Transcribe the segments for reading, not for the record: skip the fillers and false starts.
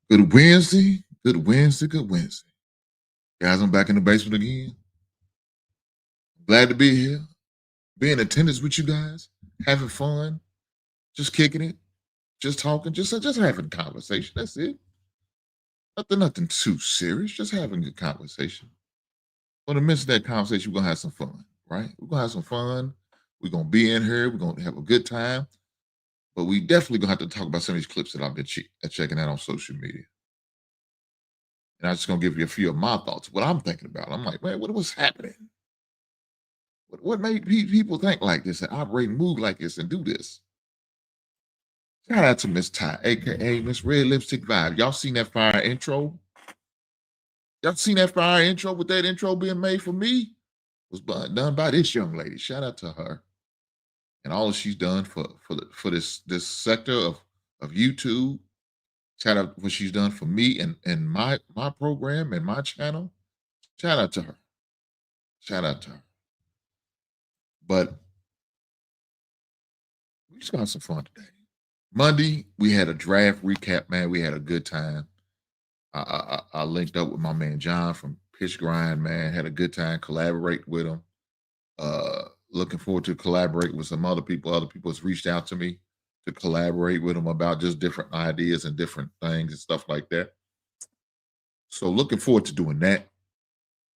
Good Wednesday. Good Wednesday. Good Wednesday. Guys, I'm back in the basement again. Glad to be here. Be in attendance with you guys. Having fun. Just kicking it. Just talking. Just having a conversation. That's it. Nothing too serious. Just having a good conversation. For the midst of that conversation, we're gonna have some fun, right? We're gonna have some fun. We're gonna be in here. We're gonna have a good time. But we definitely gonna have to talk about some of these clips that I've been checking out on social media. And I'm just gonna give you a few of my thoughts, what I'm thinking about. I'm like, man, what's happening? What made people think like this and operate and move like this and do this? Shout out to Miss Ty, aka Miss Red Lipstick Vibe. Y'all seen that fire intro? Y'all seen that fire intro with that intro being made for me? Was done by this young lady. Shout out to her and all that she's done for this sector of YouTube. Shout out what she's done for me and my program and my channel. Shout out to her. Shout out to her. But we just got some fun today. Monday, we had a draft recap, man. We had a good time. I linked up with my man John from Pitch Grind, man. Had a good time, collaborate with him. Looking forward to collaborate with some other people. Other people has reached out to me to collaborate with them about just different ideas and different things and stuff like that. So looking forward to doing that.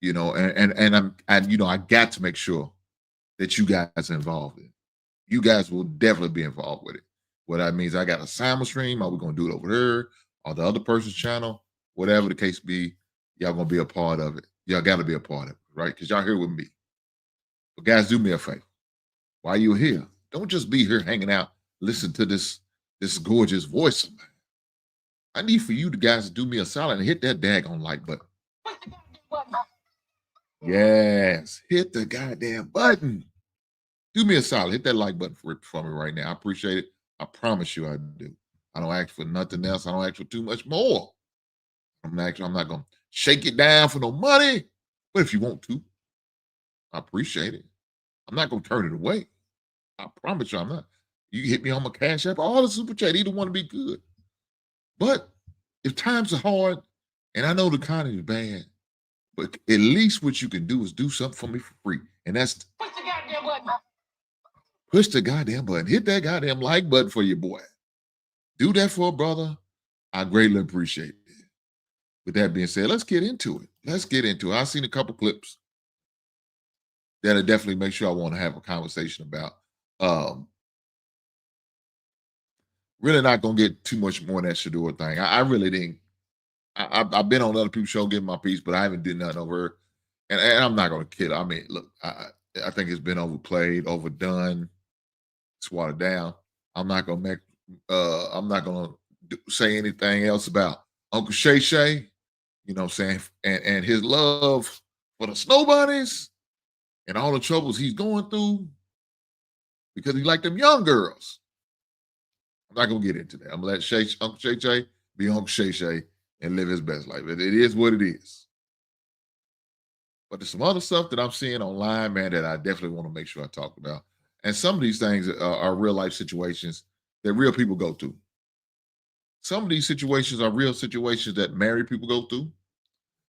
You know, and I got to make sure that you guys are involved in it. You guys will definitely be involved with it. What that means, I got a simul stream. Are we going to do it over there or the other person's channel? Whatever the case be, y'all going to be a part of it. Y'all got to be a part of it, right? Because y'all here with me. But guys, do me a favor. While you're here, don't just be here hanging out, listen to this gorgeous voice of mine. I need for you guys to do me a solid and hit that daggone like button. Yes, hit the goddamn button. Do me a solid. Hit that like button for me right now. I appreciate it. I promise you I do. I don't ask for nothing else. I don't ask for too much more. I'm not going to shake it down for no money. But if you want to, I appreciate it. I'm not going to turn it away. I promise you I'm not. You hit me on my cash app, all the super chat. Either one to be good. But if times are hard, and I know the economy is bad, but at least what you can do is do something for me for free. And that's push the goddamn button. Push the goddamn button. Hit that goddamn like button for your boy. Do that for a brother. I greatly appreciate it. With that being said, let's get into it. I've seen a couple clips that I definitely make sure I want to have a conversation about. Really not gonna get too much more on that Shador thing. I really didn't. I've been on other people's show getting my piece, but I haven't did nothing over. And I'm not gonna kid. I mean, look, I think it's been overplayed, overdone, it's watered down. I'm not gonna say anything else about Uncle Shay Shay. You know what I'm saying? And his love for the snow bunnies and all the troubles he's going through because he like them young girls. I'm not gonna get into that. I'm gonna let Uncle Shay Shay be Uncle Shay Shay and live his best life. It is what it is. But there's some other stuff that I'm seeing online, man, that I definitely want to make sure I talk about. And some of these things are real life situations that real people go through. Some of these situations are real situations that married people go through,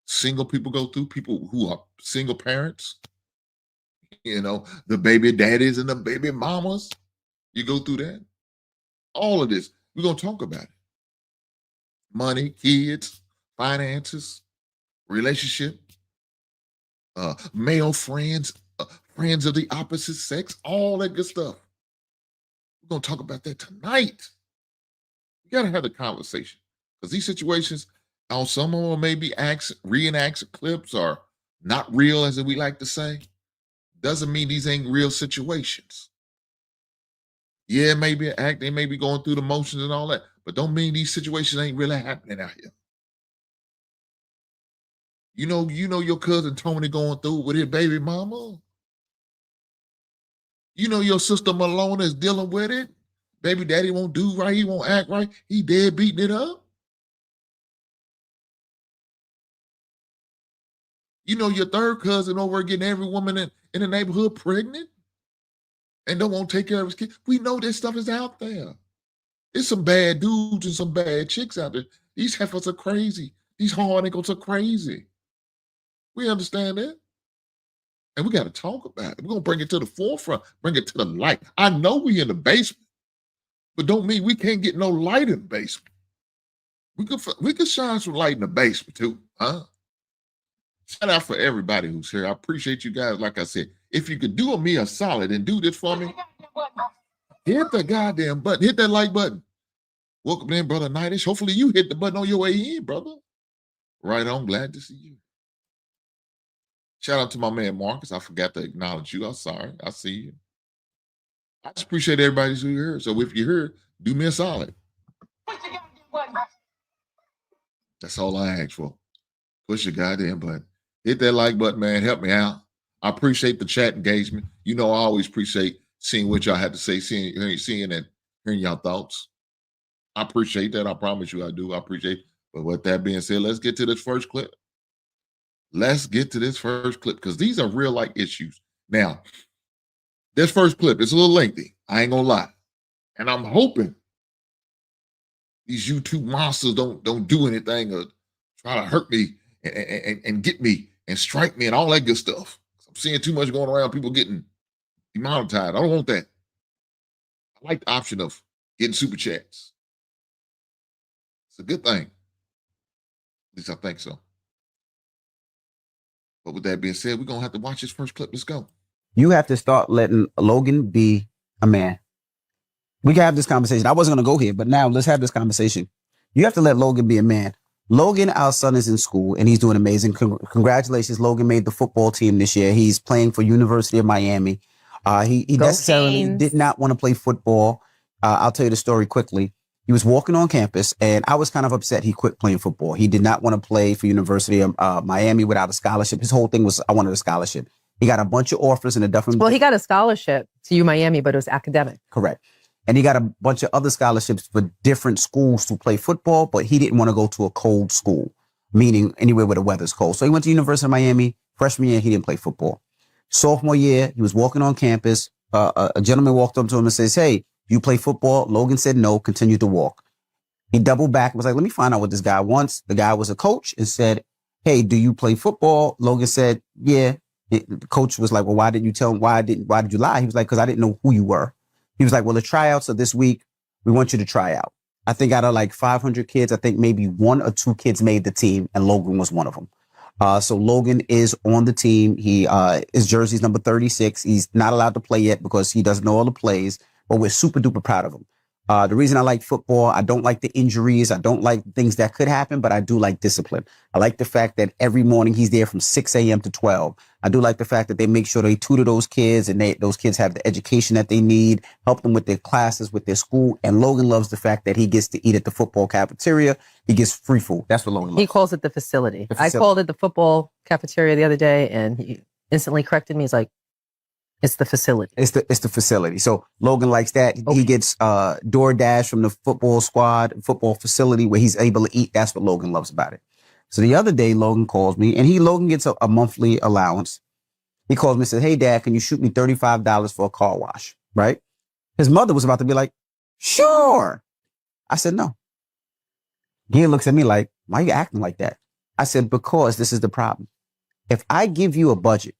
single people go through, people who are single parents, you know, the baby daddies and the baby mamas. You go through that. All of this, we're going to talk about it. Money, kids, finances, relationship, male friends, friends of the opposite sex, all that good stuff. We're going to talk about that tonight. You got to have the conversation because these situations, some of them may be reenacts clips or not real, as we like to say. Doesn't mean these ain't real situations. Yeah, it may be an act. They may be going through the motions and all that, but don't mean these situations ain't really happening out here. You know your cousin Tony going through with his baby mama. You know your sister Malone is dealing with it. Baby daddy won't do right. He won't act right. He dead beating it up. You know your third cousin over getting every woman in the neighborhood pregnant and don't want to take care of his kid. We know this stuff is out there. There's some bad dudes and some bad chicks out there. These heifers are crazy. These hard niggas are crazy. We understand that. And we got to talk about it. We're going to bring it to the forefront, bring it to the light. I know we in the basement, but don't mean we can't get no light in the basement. We could shine some light in the basement too, huh? Shout out for everybody who's here. I appreciate you guys. Like I said, if you could do me a solid and do this for me, hit the goddamn button. Hit that like button. Welcome in, brother Nightish. Hopefully you hit the button on your way in, brother. Right on. Glad to see you. Shout out to my man Marcus. I forgot to acknowledge you. I'm sorry. I see you. I just appreciate everybody who's here. So if you're here, do me a solid. That's all I ask for. Push your goddamn button. Hit that like button, man. Help me out. I appreciate the chat engagement. You know, I always appreciate seeing what y'all had to say, seeing and hearing y'all thoughts. I appreciate that. I promise you I do. I appreciate it. But with that being said, let's get to this first clip. Let's get to this first clip because these are real life issues. Now, this first clip is a little lengthy. I ain't gonna lie. And I'm hoping these YouTube monsters don't do anything or try to hurt me and get me and strike me and all that good stuff. I'm seeing too much going around, people getting demonetized. I don't want that. I like the option of getting super chats. It's a good thing. At least I think so. But with that being said, we're going to have to watch this first clip. Let's go. You have to start letting Logan be a man. We can have this conversation. I wasn't going to go here, but now let's have this conversation. You have to let Logan be a man. Logan, our son, is in school and he's doing amazing. Congratulations. Logan made the football team this year. He's playing for University of Miami. He necessarily did not want to play football. I'll tell you the story quickly. He was walking on campus and I was kind of upset he quit playing football. He did not want to play for University of Miami without a scholarship. His whole thing was, I wanted a scholarship. He got a bunch of offers in a different. Well, he got a scholarship to U Miami, but it was academic. Correct. And he got a bunch of other scholarships for different schools to play football, but he didn't want to go to a cold school, meaning anywhere where the weather's cold. So he went to University of Miami. Freshman year, he didn't play football. Sophomore year, he was walking on campus. A gentleman walked up to him and says, "Hey, you play football?" Logan said no, continued to walk. He doubled back and was like, "Let me find out what this guy wants." The guy was a coach and said, "Hey, do you play football?" Logan said, "Yeah." The coach was like, "Well, why didn't you tell him? Why did you lie?" He was like, "Because I didn't know who you were." He was like, "Well, the tryouts are this week. We want you to try out." I think out of like 500 kids, I think maybe 1 or 2 kids made the team and Logan was one of them. So Logan is on the team. His jersey's number 36. He's not allowed to play yet because he doesn't know all the plays, but we're super duper proud of him. The reason I like football, I don't like the injuries. I don't like things that could happen, but I do like discipline. I like the fact that every morning he's there from 6 a.m. to 12. I do like the fact that they make sure they tutor those kids and those kids have the education that they need, help them with their classes, with their school. And Logan loves the fact that he gets to eat at the football cafeteria. He gets free food. That's what Logan loves. He calls it the facility. I called it the football cafeteria the other day and he instantly corrected me. He's like, "It's the facility." It's the facility. So Logan likes that. Okay. He gets DoorDash from the football squad, football facility where he's able to eat. That's what Logan loves about it. So the other day, Logan calls me and Logan gets a monthly allowance. He calls me and says, "Hey, Dad, can you shoot me $35 for a car wash?" Right? His mother was about to be like, "Sure." I said, "No." He looks at me like, "Why are you acting like that?" I said, "Because this is the problem. If I give you a budget,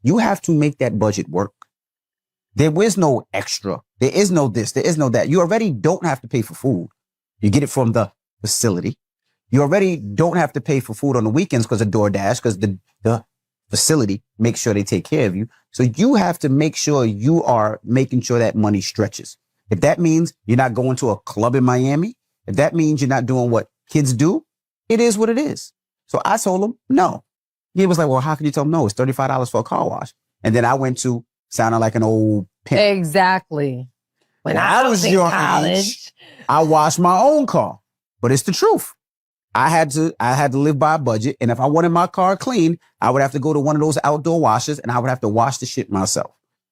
you have to make that budget work. There is no extra. There is no this. There is no that. You already don't have to pay for food. You get it from the facility. You already don't have to pay for food on the weekends because of DoorDash, because the facility makes sure they take care of you. So you have to make sure you are making sure that money stretches. If that means you're not going to a club in Miami, if that means you're not doing what kids do, it is what it is." So I told him no. He was like, "Well, how can you tell him no? It's $35 for a car wash." And then I went to sounding like an old pimp. Exactly. When I was in college, I washed my own car, but it's the truth. I had to live by a budget. And if I wanted my car clean, I would have to go to one of those outdoor washers and I would have to wash the shit myself.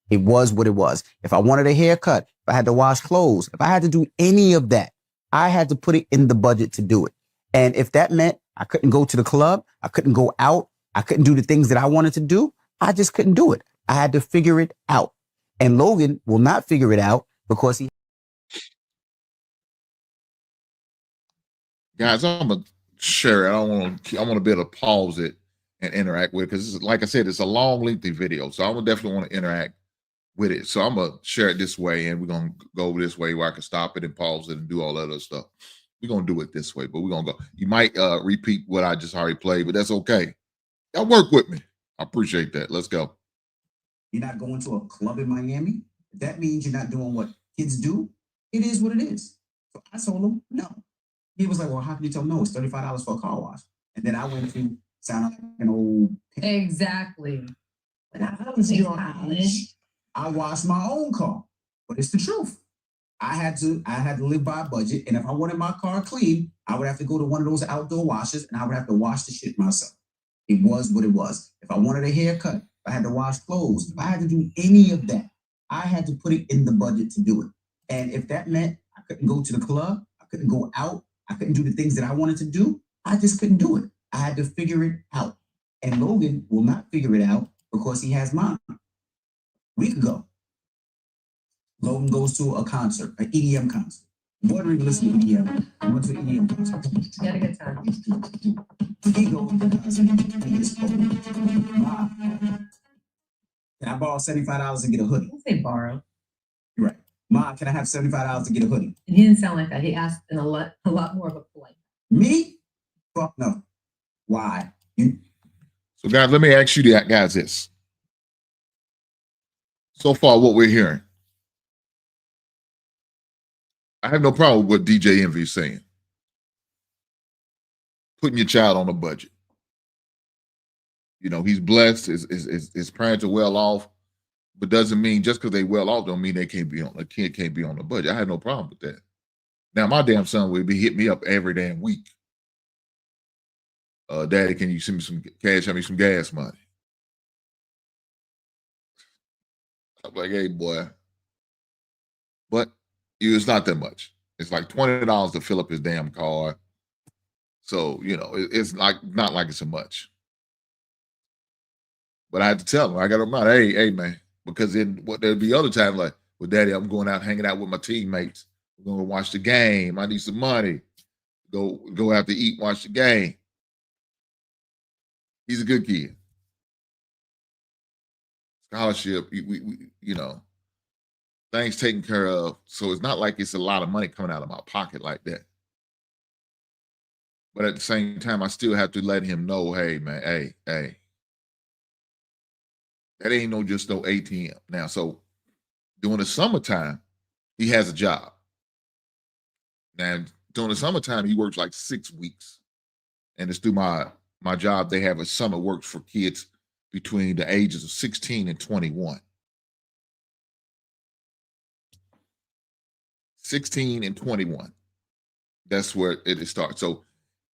It was what it was. If I wanted a haircut, if I had to wash clothes, if I had to do any of that, I had to put it in the budget to do it. And if that meant I couldn't go to the club, I couldn't go out, I couldn't do the things that I wanted to do, I just couldn't do it. I had to figure it out. And Logan will not figure it out because he Guys, I'm gonna share it. I want to be able to pause it and interact with it because, like I said, it's a long, lengthy video. So I would definitely want to interact with it. So I'm gonna share it this way, and we're gonna go this way where I can stop it and pause it and do all that other stuff. We're gonna do it this way, but we're gonna go. You might repeat what I just already played, but that's okay. Y'all work with me. I appreciate that. Let's go. You're not going to a club in Miami. If that means you're not doing what kids do, it is what it is. So I told him no. He was like, well, how can you tell him no? It's $35 for a car wash. And then I went to sound like an old. Exactly. When I was in college, I washed my own car. But it's the truth. I had to live by a budget. And if I wanted my car clean, I would have to go to one of those outdoor washers and I would have to wash the shit myself. It was what it was. If I wanted a haircut, if I had to wash clothes, if I had to do any of that, I had to put it in the budget to do it. And if that meant I couldn't go to the club, I couldn't go out, I couldn't do the things that I wanted to do, I just couldn't do it. I had to figure it out. And Logan will not figure it out because he has mine. A week ago, Logan goes to a concert, an EDM concert. Boy, we listen to EDM. I went to an EDM concert. You had a good time. He goes to the concert. He gets cold. Wow. Can I borrow $75 to get a hoodie? Don't say borrow. You're right. Ma, can I have $75 to get a hoodie? And he didn't sound like that. He asked in a lot more of a polite. Me? Fuck no. Why? So, guys, let me ask you guys this. So far, what we're hearing, I have no problem with what DJ Envy is saying. Putting your child on a budget. You know, he's blessed. His parents are well off, but doesn't mean just because they well off don't mean they can't be on. A kid can't be on the budget. I have no problem with that. Now, my damn son would be hit me up every damn week. Daddy, can you send me some cash? Send me some gas money. I'm like, hey, boy. But it's not that much. It's like $20 to fill up his damn car. So, you know, it's like not like it's so much. But I had to tell him, I got to remind, hey, man, because then there'd be other times like, well, Daddy, I'm going out hanging out with my teammates. We're going to watch the game. I need some money. Go out to eat, watch the game. He's a good kid. Scholarship, we you know, things taken care of. So it's not like it's a lot of money coming out of my pocket like that. But at the same time, I still have to let him know, hey, man, hey. That ain't just no ATM. Now, so during the summertime, he has a job. Now, during the summertime, he works like 6 weeks. And it's through my job, they have a summer works for kids between the ages of 16 and 21. 16 and 21. That's where it starts. So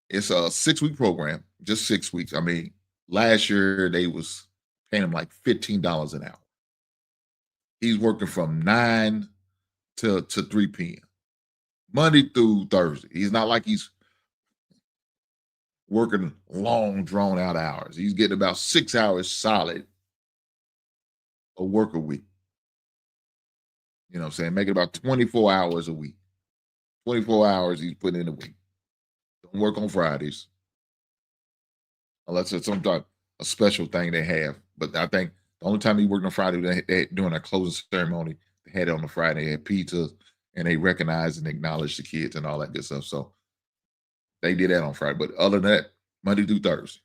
it's a 6-week program, just 6 weeks. I mean, last year they was paying him like $15 an hour. He's working from 9 to 3 p.m. Monday through Thursday. He's not like he's working long, drawn out hours. He's getting about 6 hours solid a work a week. You know what I'm saying? Making about 24 hours a week. 24 hours he's putting in a week. Don't work on Fridays. Unless it's some type a special thing they have. But I think the only time he worked on Friday, during a closing ceremony, they had it on a Friday. They had pizza, and they recognized and acknowledged the kids and all that good stuff. So they did that on Friday. But other than that, Monday through Thursday,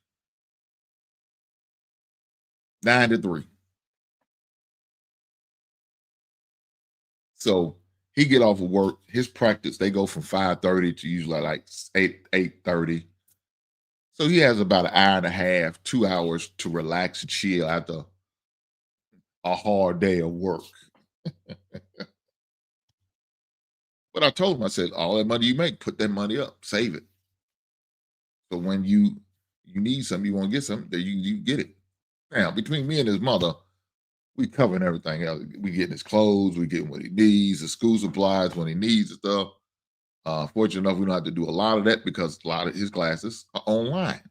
9 to 3. So he get off of work. His practice, they go from 5:30 to usually like 8:30. So he has about an hour and a half, 2 hours to relax and chill after a hard day of work. But I told him, I said, all that money you make, put that money up, save it. So when you need something, you want to get something, then you get it. Now, between me and his mother, we covering everything else. We getting his clothes, we getting what he needs, the school supplies when he needs and stuff. Fortunate enough, we don't have to do a lot of that because a lot of his classes are online.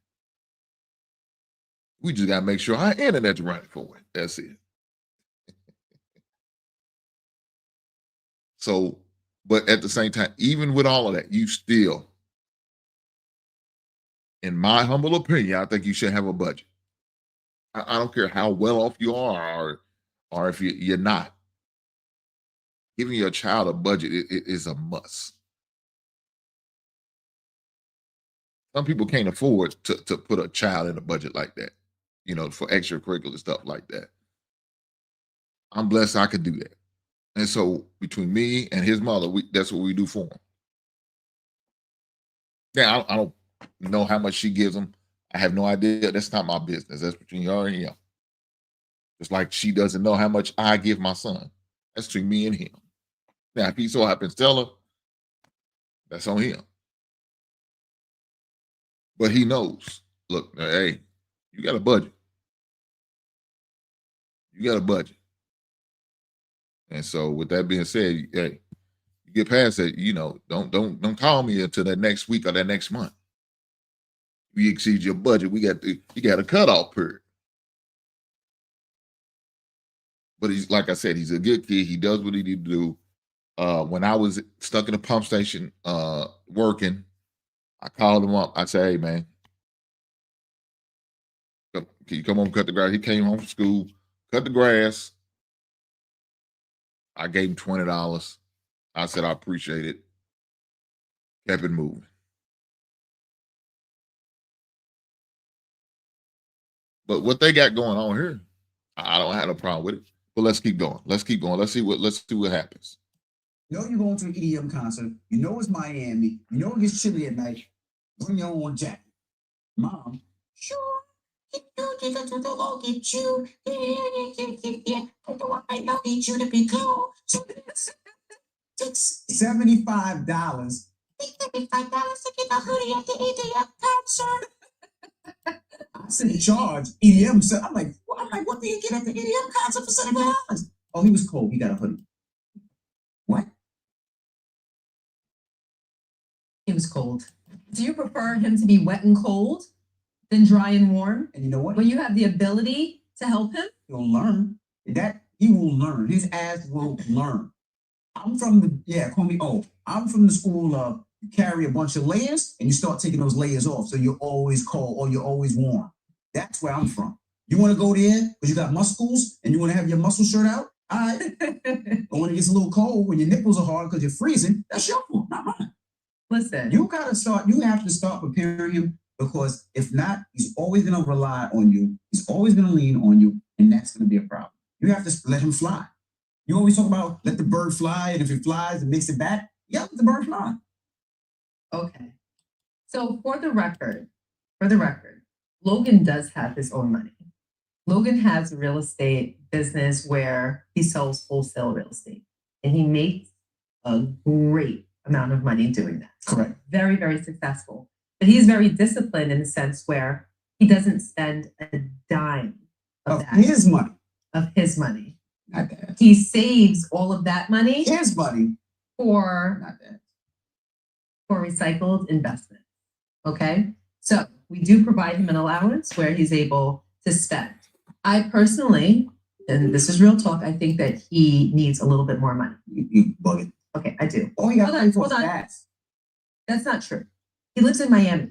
We just got to make sure our internet's running for it. That's it. So, but at the same time, even with all of that, you still in my humble opinion, I think you should have a budget. I don't care how well off you are or if you're not. Giving your child a budget is a must. Some people can't afford to put a child in a budget like that, for extracurricular stuff like that. I'm blessed I could do that. And so between me and his mother, that's what we do for him. Now, I don't know how much she gives him. I have no idea. That's not my business. That's between her and him. Just like she doesn't know how much I give my son. That's between me and him. Now, if he so happens to tell her, that's on him. But he knows. Look, hey, you got a budget. You got a budget. And so with that being said, hey, you get past that, don't call me until that next week or that next month. If you exceed your budget, you got a cutoff period. But he's, like I said, he's a good kid. He does what he need to do. When I was stuck in a pump station working, I called him up. I said, hey, man, can you come home cut the grass? He came home from school, cut the grass. I gave him $20. I said, I appreciate it. Kept it moving. But what they got going on here, I don't have a problem with it. But let's keep going. Let's keep going. Let's see what happens. You're going to an EDM concert. You know it's Miami. You know it gets chilly at night. Bring your own jacket. Mom, sure. Get you. Yeah. I don't need you to be cool. $75. $75 to get a hoodie at the EDM concert. I said charge EDM. So I'm like, what do you get at the EDM concert for $75? Oh, he was cold. He got a hoodie. What? He was cold. Do you prefer him to be wet and cold than dry and warm? And you know what? When you have the ability to help him? He'll learn. He will learn. His ass will learn. I'm from the school of you carry a bunch of layers and you start taking those layers off. So you're always cold or you're always warm. That's where I'm from. You want to go there because you got muscles and you want to have your muscle shirt out? All right. But when it gets a little cold, when your nipples are hard because you're freezing, that's your fault, not mine. Listen. You have to start preparing him because if not, he's always going to rely on you. He's always going to lean on you, and that's going to be a problem. You have to let him fly. You always talk about let the bird fly, and if it flies and makes it back, let the bird fly. Okay. So for the record, Logan does have his own money. Logan has a real estate business where he sells wholesale real estate, and he makes a great amount of money doing that. Correct. Very, very successful. But he's very disciplined in the sense where he doesn't spend a dime of his money. Of his money. Not that. He saves all of that money. His money. For not that. For recycled investment. Okay? So we do provide him an allowance where he's able to spend. I personally, and this is real talk, I think that he needs a little bit more money. You bugging. Okay, I do. Oh, yeah. Hold on. That's not true. He lives in Miami.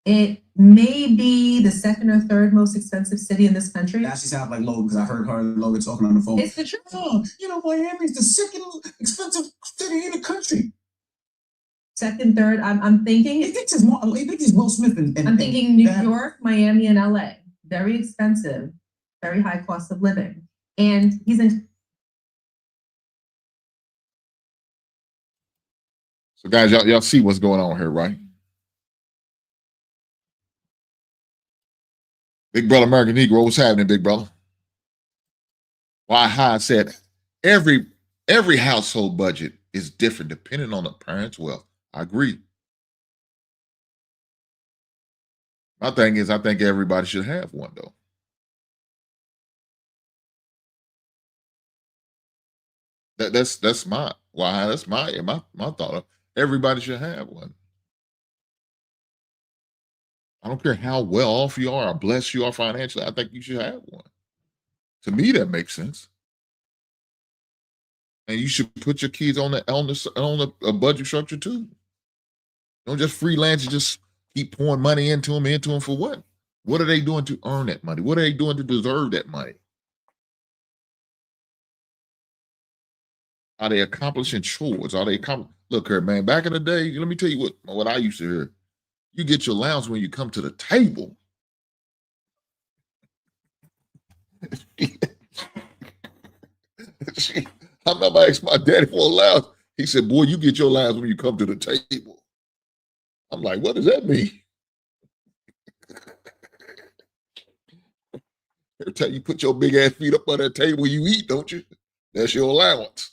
It may be the second or third most expensive city in this country. That actually sounds like Logan because I heard her and Logan talking on the phone. It's the truth. Oh, Miami's the second expensive city in the country. Second, third, I'm thinking. He thinks he's Will Smith. I'm thinking New York, Miami, and LA. Very expensive, very high cost of living. And he's in. So guys, y'all see what's going on here, right? Big brother American Negro, what's happening, big brother? Why I said every household budget is different depending on the parent's wealth. I agree. My thing is, I think everybody should have one, though. That's my thought. Everybody should have one. I don't care how well off you are or blessed you are financially. I think you should have one. To me, that makes sense. And you should put your kids on a budget structure too. Don't just freelance and just keep pouring money into them for what? What are they doing to earn that money? What are they doing to deserve that money? Are they accomplishing chores? Are they look here, man? Back in the day, let me tell you what I used to hear. You get your allowance when you come to the table. I remember I asked my daddy for allowance. He said, "Boy, you get your allowance when you come to the table." I'm like, "What does that mean?" Every time you put your big ass feet up on that table, you eat, don't you? That's your allowance.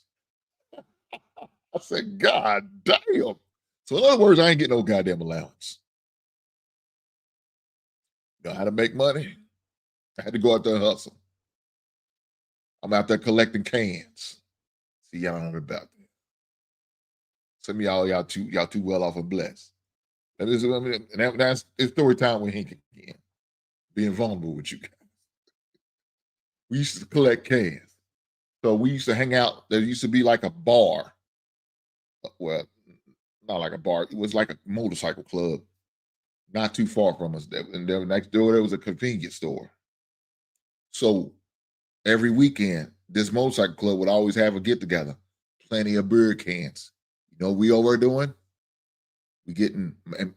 I said, "God damn." So in other words, I ain't getting no goddamn allowance. Know how to make money? I had to go out there and hustle. I'm out there collecting cans. See, y'all don't know about that. Some of y'all too well off and blessed. And this is what I mean, and that's it's story time with Hank again. Being vulnerable with you guys. We used to collect cans. So we used to hang out. There used to be like a bar. Well, not like a bar. It was like a motorcycle club, not too far from us. And then next door there was a convenience store. So every weekend, this motorcycle club would always have a get together. Plenty of beer cans. You know what we over doing? We getting and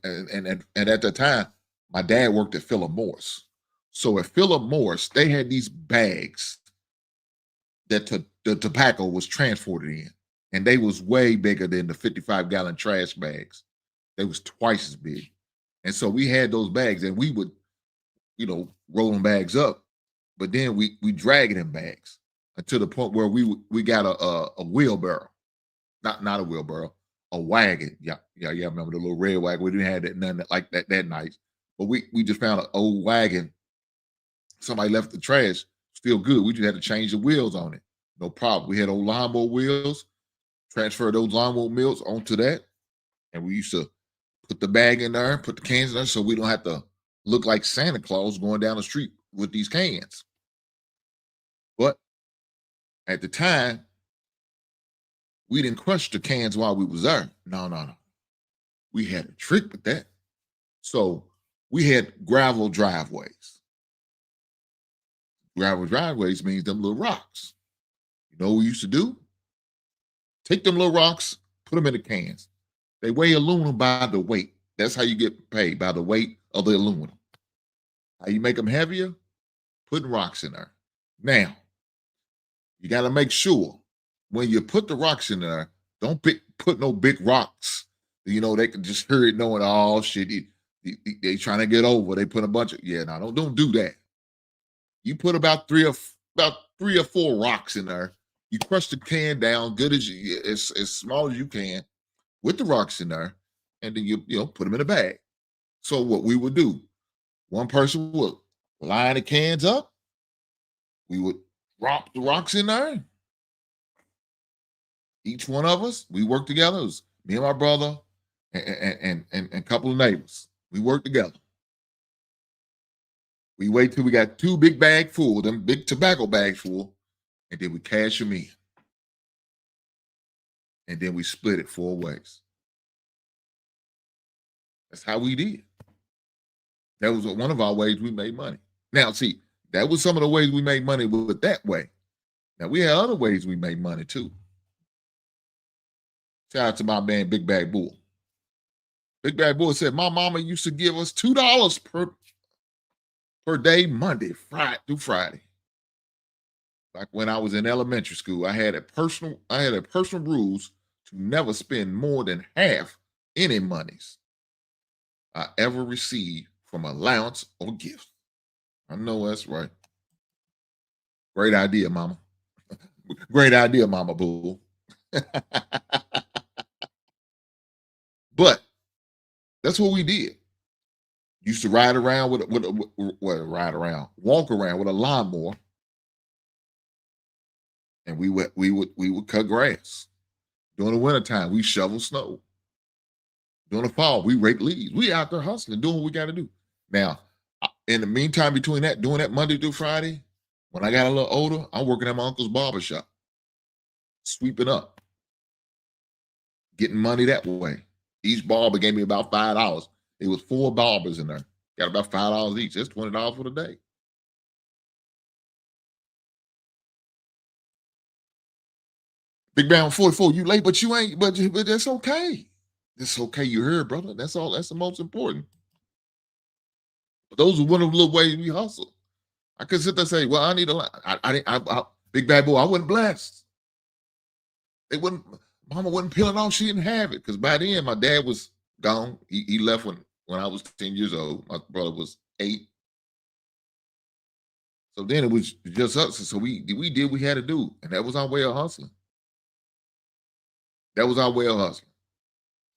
at the time, my dad worked at Philip Morris. So at Philip Morris, they had these bags that the tobacco was transported in, and they was way bigger than the 55-gallon trash bags. They was twice as big, and so we had those bags, and we would, roll them bags up, but then we dragging them bags until the point where we got a wheelbarrow, not a wheelbarrow, a wagon. Yeah. Remember the little red wagon? We didn't have that none like that night, but we just found an old wagon. Somebody left the trash, still good. We just had to change the wheels on it. No problem. We had old lawnmower wheels, transfer those lawnmower wheels onto that, and we used to put the bag in there, put the cans in there, so we don't have to look like Santa Claus going down the street with these cans. But at the time, we didn't crush the cans while we was there. No. We had a trick with that. So we had gravel driveways. Gravel driveways means them little rocks. You know what we used to do? Take them little rocks, put them in the cans. They weigh aluminum by the weight. That's how you get paid, by the weight of the aluminum. How you make them heavier? Putting rocks in there. Now, you got to make sure when you put the rocks in there, don't put no big rocks. They can just hear it knowing, oh, shit, they trying to get over. They put a bunch of, don't do that. You put about three or four rocks in there. You crush the can down good as small as you can with the rocks in there, and then you put them in a bag. So what we would do, one person would line the cans up. We would drop the rocks in there. Each one of us, we worked together. It was me and my brother and a couple of neighbors. We worked together. We wait till we got 2 big bags full, them big tobacco bags full, and then we cash them in. And then we split it 4 ways. That's how we did. That was one of our ways we made money. Now, see, that was some of the ways we made money with that way. Now, we had other ways we made money, too. Shout out to my man, Big Bag Bull. Big Bag Bull said, my mama used to give us $2 per day, Monday, through Friday. Like when I was in elementary school, I had a personal rules to never spend more than half any monies I ever received from allowance or gift. I know that's right. Great idea, Mama. Great idea, Mama Bull. But that's what we did. Used to ride around walk around with a lawnmower, and we would cut grass. During the wintertime, we shovel snow. During the fall, we rake leaves. We out there hustling, doing what we got to do. Now, in the meantime, between that, doing that Monday through Friday, when I got a little older, I'm working at my uncle's barbershop, sweeping up, getting money that way. Each barber gave me about $5. It was 4 barbers in there. Got about $5 each. That's $20 for the day. Big Brown 44, you late, but you ain't, but that's okay. It's okay. You heard, brother. That's all. That's the most important. But those are one of the little ways we hustle. I could sit there and say, well, I need a lot. Big bad boy, I wasn't blessed. They wouldn't, mama wasn't peeling off. She didn't have it. Because by then, my dad was gone. He left when I was 10 years old. My brother was 8. So then it was just us. So we did what we had to do. And that was our way of hustling. That was our way of hustling.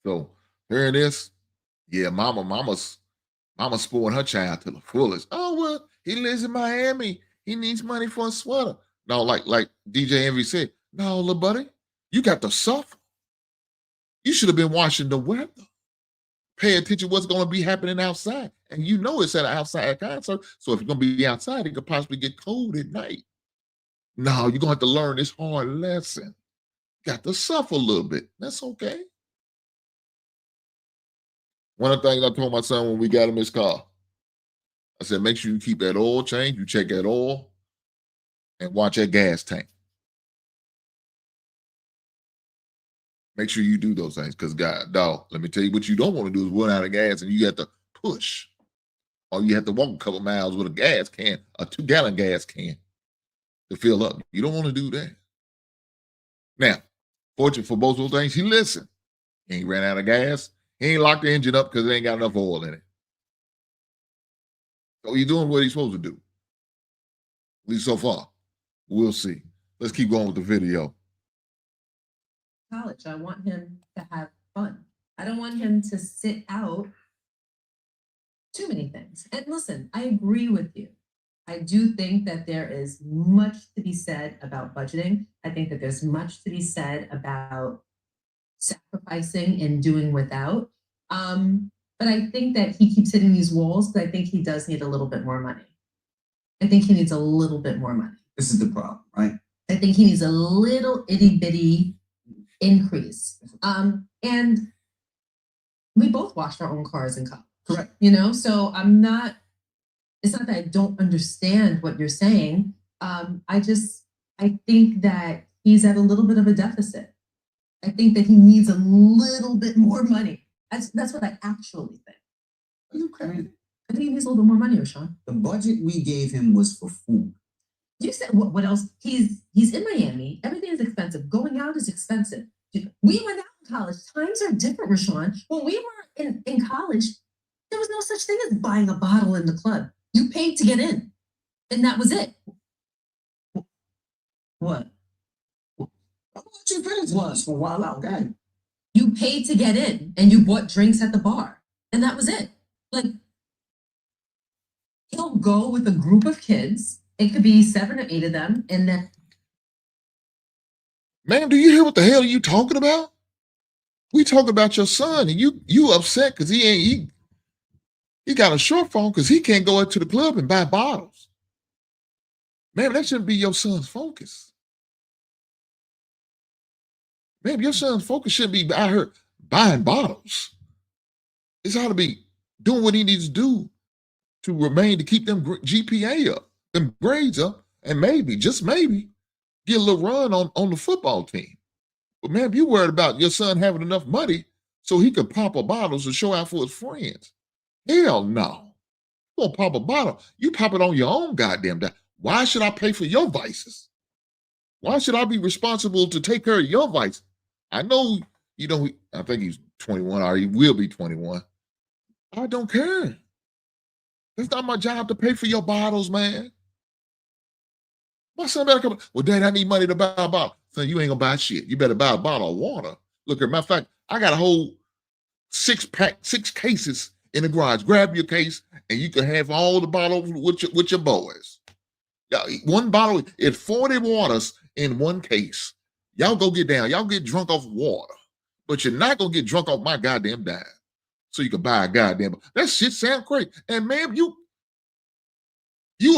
So hearing this, yeah, mama's spoiling her child to the fullest. Oh, well, he lives in Miami. He needs money for a sweater. No, like DJ Envy said, no, little buddy, you got to suffer. You should have been watching the weather. Pay attention to what's going to be happening outside. And you know it's at an outside concert. So if you're going to be outside, it could possibly get cold at night. No, you're going to have to learn this hard lesson. Got to suffer a little bit. That's okay. One of the things I told my son when we got him his car, I said, make sure you keep that oil change, you check that oil, and watch that gas tank. Make sure you do those things, because God, dog, let me tell you what you don't want to do is run out of gas and you have to push. Or you have to walk a couple miles with a gas can, a 2-gallon gas can to fill up. You don't want to do that. Now, fortunate for both of those things, he listened. He ain't ran out of gas. He ain't locked the engine up because it ain't got enough oil in it. So he's doing what he's supposed to do. At least so far. We'll see. Let's keep going with the video. College, I want him to have fun. I don't want him to sit out too many things. And listen, I agree with you. I do think that there is much to be said about budgeting. I think that there's much to be said about sacrificing and doing without. But I think that he keeps hitting these walls, but I think he does need a little bit more money. I think he needs a little bit more money. This is the problem, right? I think he needs a little itty bitty increase. And we both washed our own cars in college. Correct. You know, so it's not that I don't understand what you're saying. I think that he's at a little bit of a deficit. I think that he needs a little bit more money. That's what I actually think. Okay. I think he needs a little bit more money, Rashawn. The budget we gave him was for food. You said what else? He's in Miami. Everything is expensive. Going out is expensive. We went out in college. Times are different, Rashawn. When we were in college, there was no such thing as buying a bottle in the club. You paid to get in, and that was it. What? What you paid was for a while out, guy. You paid to get in, and you bought drinks at the bar, and that was it. Like, he'll go with a group of kids. It could be 7 or 8 of them, and then. Man, do you hear what the hell are you talking about? We talking about your son, and you upset because he got a shortfall because he can't go out to the club and buy bottles. Man, that shouldn't be your son's focus. Man, your son's focus shouldn't be out here buying bottles. It's ought to be doing what he needs to do to keep them GPA up, them grades up, and maybe, just maybe, get a little run on the football team. But man, if you worried about your son having enough money so he could pop a bottle to show out for his friends, hell no. You won't pop a bottle. You pop it on your own goddamn dime. Why should I pay for your vices? Why should I be responsible to take care of your vices? I know, I think he's 21 or he will be 21. I don't care. It's not my job to pay for your bottles, man. My son better come. Well, Dad, I need money to buy a bottle. Son, you ain't gonna buy shit. You better buy a bottle of water. Look, as a matter of fact, I got a whole 6 cases in the garage. Grab your case, and you can have all the bottles with your boys. One bottle is 40 waters in one case. Y'all go get down. Y'all get drunk off water, but you're not gonna get drunk off my goddamn dime. So you can buy a goddamn. That shit sound crazy. And man, you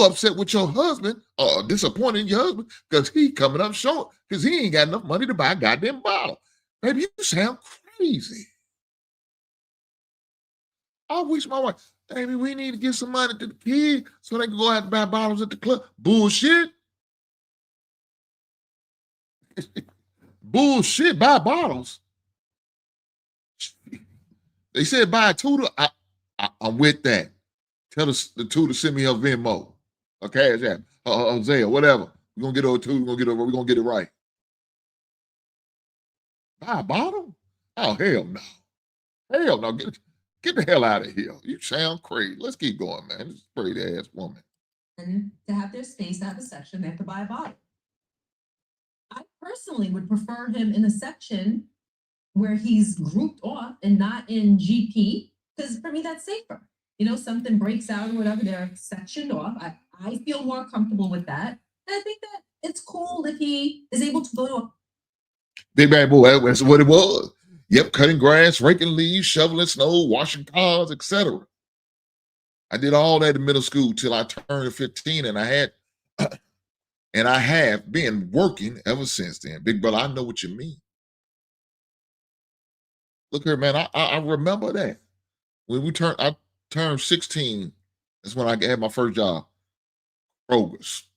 upset with your husband or disappointed in your husband because he coming up short because he ain't got enough money to buy a goddamn bottle. Baby, you sound crazy. I wish my wife, baby, we need to give some money to the kids so they can go out and buy bottles at the club. Bullshit. Bullshit, buy bottles. They said buy a tutor. I'm with that. Tell the tutor send me her Venmo. Okay, cash app. Hosea, whatever. We're gonna get over two, we're gonna get it right. Buy a bottle? Oh, hell no. Hell no. Get the hell out of here. You sound crazy. Let's keep going, man. This is a crazy ass woman. And to have their space, to have a section, they have to buy a bottle. I personally would prefer him in a section where he's grouped off and not in GP, because for me that's safer. You know, something breaks out or whatever, they're sectioned off. I feel more comfortable with that. And I think that it's cool if he is able to go to a Big bad boy, that's what it was. Yep, cutting grass, raking leaves, shoveling snow, washing cars, etc. I did all that in middle school till I turned 15, and I have been working ever since then. Big brother, I know what you mean. Look here, man. I remember that when I turned 16. That's when I had my first job. Kroger's.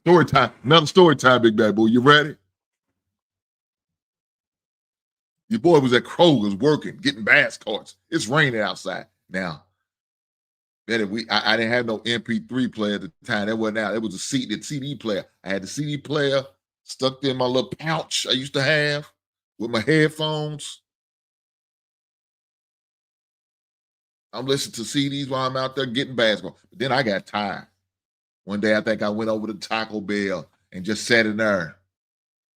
Story time. Another story time, big bad boy. You ready? Your boy was at Kroger's working, getting bass carts. It's raining outside. Now, I didn't have no MP3 player at the time. That wasn't out. It was a CD player. I had the CD player stuck in my little pouch I used to have with my headphones. I'm listening to CDs while I'm out there getting basketball. But then I got tired. One day I think I went over to Taco Bell and just sat in there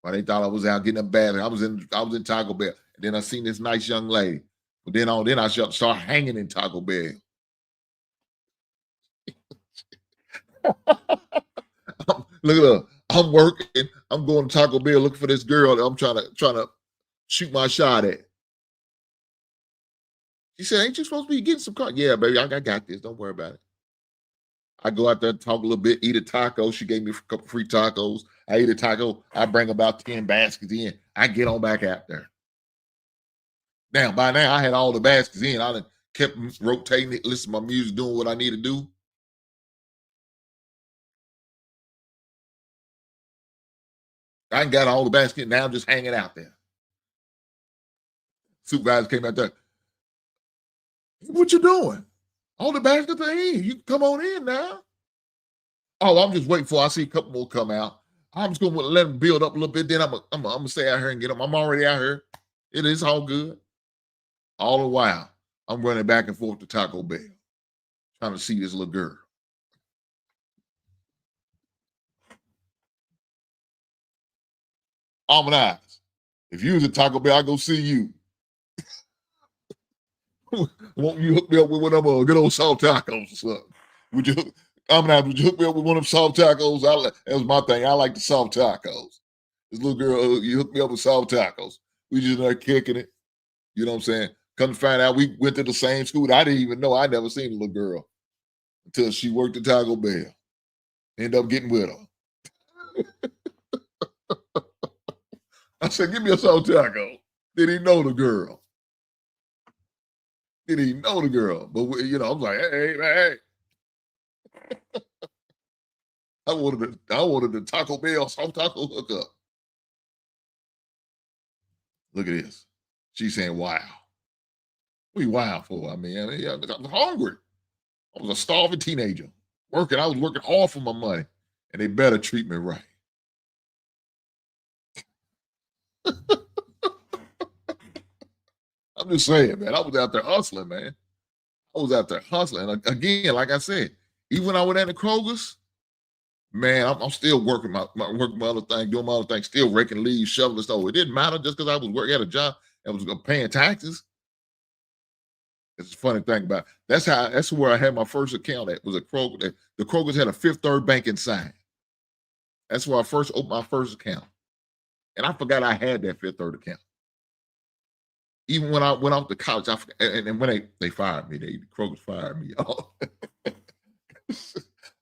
while they thought I was out getting a bath. I was in Taco Bell. And then I seen this nice young lady. But then I start hanging in Taco Bell. Look at her. I'm working. I'm going to Taco Bell looking for this girl that I'm trying to shoot my shot at. She said, "Ain't you supposed to be getting some car?" Yeah, baby, I got this. Don't worry about it. I go out there, talk a little bit, eat a taco. She gave me a couple free tacos. I eat a taco. I bring about 10 baskets in. I get on back out there. Now, by now, I had all the baskets in. I done kept rotating it, listening to my music, doing what I need to do. I ain't got all the baskets. Now I'm just hanging out there. Supervisor came out there. "What you doing? All the baskets are in. You can come on in now." "Oh, I'm just waiting for I see a couple more come out. I'm just going to let them build up a little bit. Then I'm going to stay out here and get them. I'm already out here. It is all good." All the while, I'm running back and forth to Taco Bell, trying to see this little girl. Almond eyes. If you was at Taco Bell, I'd go see you. Won't you hook me up with one of them good old soft tacos or something? Would you hook me up with one of them soft tacos? That was my thing. I like the soft tacos. This little girl, you hooked me up with soft tacos. We just there kicking it. You know what I'm saying? Come to find out, we went to the same school. I didn't even know. I never seen the little girl until she worked at Taco Bell. Ended up getting with her. I said, "Give me a soft taco." Did he know the girl? But I was like, hey. I wanted the Taco Bell soft taco hookup. Look at this. She's saying, "Wow." What are you wild for? I was hungry. I was a starving teenager. I was working hard for my money. And they better treat me right. I'm just saying, man. I was out there hustling, man. Again, like I said, even when I went at the Kroger's, man, I'm still working my other thing, doing my other thing, still raking leaves, shoveling stuff. It didn't matter just because I was working at a job and was paying taxes. It's a funny thing about it. That's where I had my first account at, was a Kroger. The Kroger's had a Fifth Third Bank inside. That's where I first opened my first account. And I forgot I had that Fifth Third account. Even when I went off to college, I forgot, and when they fired me, Kroger's fired me, y'all.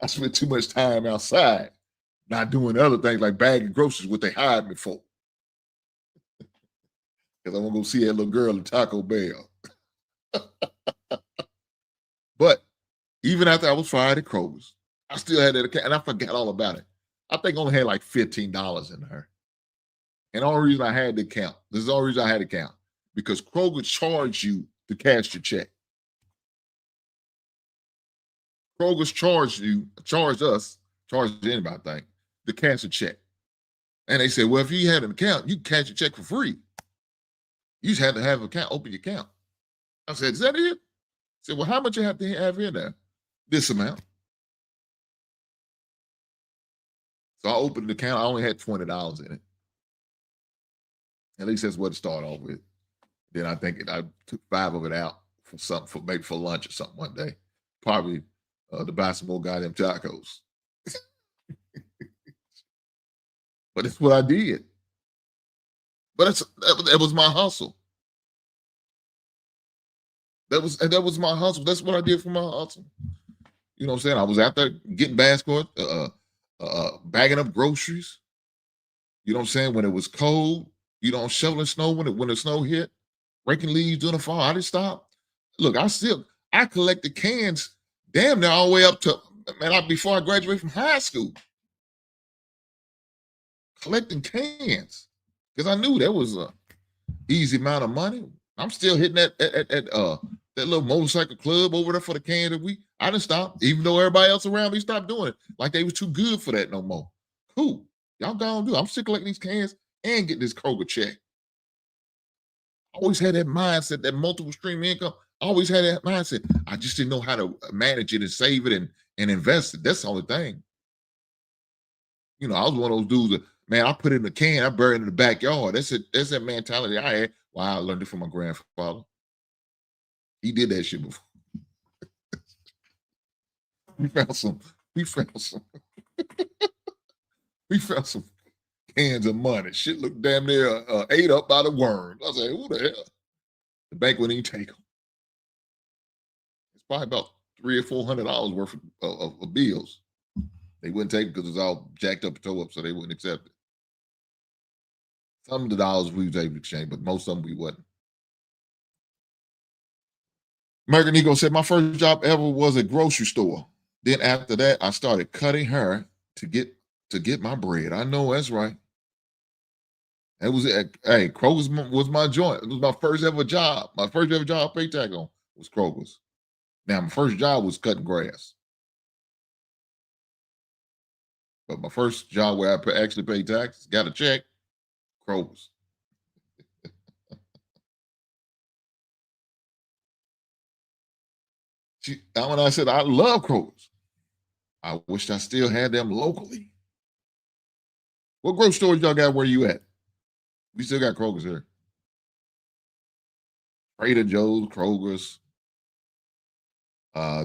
I spent too much time outside, not doing other things like bagging groceries, what they hired me for. because I want to go see that little girl at Taco Bell. But even after I was fired at Kroger's, I still had that account, and I forgot all about it. I think I only had like $15 in her. And the only reason I had the account, this is the only reason I had the account, because Kroger charged you to cash your check. Kroger's charged anybody, I think, to cash a check. And they said, well, if you had an account, you can cash your check for free. You just had to have an account, open your account. I said, is that it? I said, well, how much you have to have in there? This amount. So I opened the account. I only had $20 in it. At least that's what it started off with. Then I think I took 5 of it out for something, maybe for lunch or something one day. Probably to buy some more goddamn tacos. But it's what I did. But that was my hustle. That was my hustle. That's what I did for my hustle. You know what I'm saying? I was out there getting basketball, bagging up groceries. You know what I'm saying? When it was cold, shoveling snow when the snow hit, raking leaves during the fall. I didn't stop. Look, I collected cans damn near all the way up to, before I graduated from high school. Collecting cans. Because I knew that was a easy amount of money. I'm still hitting that little motorcycle club over there for the cans a week. I didn't stop, even though everybody else around me stopped doing it. Like they was too good for that no more. Cool. Y'all gonna do it. I'm still collecting these cans and get this Kroger check. I always had that mindset, that multiple stream income. I always had that mindset. I just didn't know how to manage it and save it and invest it. That's the only thing. You know, I was one of those dudes that, man, I put it in the can, I buried it in the backyard. That's that mentality I had. Well, I learned it from my grandfather. He did that shit before. we found some cans of money. Shit looked damn near ate up by the worms. I said, who the hell? The bank wouldn't even take them. It's probably about $300 or $400 worth of bills. They wouldn't take it because it was all jacked up and tore up, so they wouldn't accept it. Some of the dollars we was able to exchange, but most of them we wasn't. American Eagle said, my first job ever was a grocery store. Then after that, I started cutting hair to get my bread. I know that's right. That was it. Hey, Kroger's was my joint. It was my first ever job. My first ever job I paid tag on was Kroger's. Now, my first job was cutting grass. But my first job where I actually paid taxes, got a check, Kroger's. When I said I love Kroger's, I wished I still had them locally. What grocery stores y'all got where you at? We still got Kroger's here. Trader Joe's, Kroger's.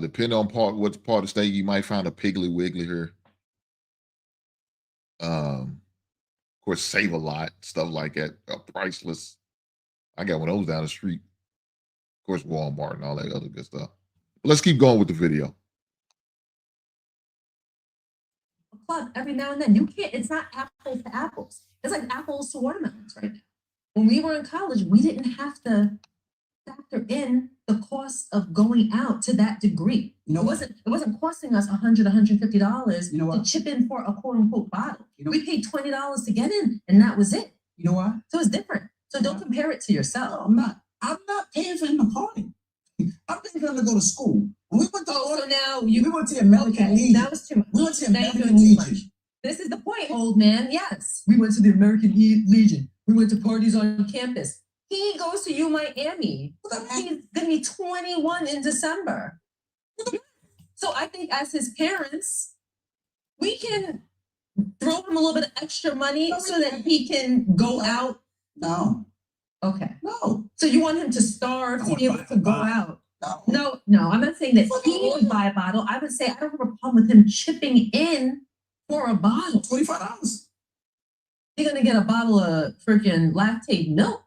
Depending on what part of the state, you might find a Piggly Wiggly here. Of course, Save a Lot, stuff like that. Priceless. I got one of those down the street. Of course, Walmart and all that other good stuff. But let's keep going with the video. Club every now and then. You can't, it's not apples to apples. It's like apples to watermelons right now. When we were in college, we didn't have to factor in the cost of going out to that degree. You know, it wasn't costing us $100, $150 to chip in for a quote unquote bottle. We paid $20 to get in, and that was it. You know why? So it's different. So don't compare it to yourself. No, I'm not paying for him to party. I'm paying for him to go to school. When we went to so now we went to the American Legion. That was too much. We went to the American Legion. This is the point, old man. Yes, we went to the American Legion. We went to parties on campus. He goes to U Miami. He's gonna be 21 in December. So I think as his parents, we can throw him a little bit of extra money so that he can go out. No. Okay. No. So you want him to starve to be able to go out? No, I'm not saying that he would buy a bottle. I would say I don't have a problem with him chipping in for a bottle. $25. You're gonna get a bottle of freaking lactate milk.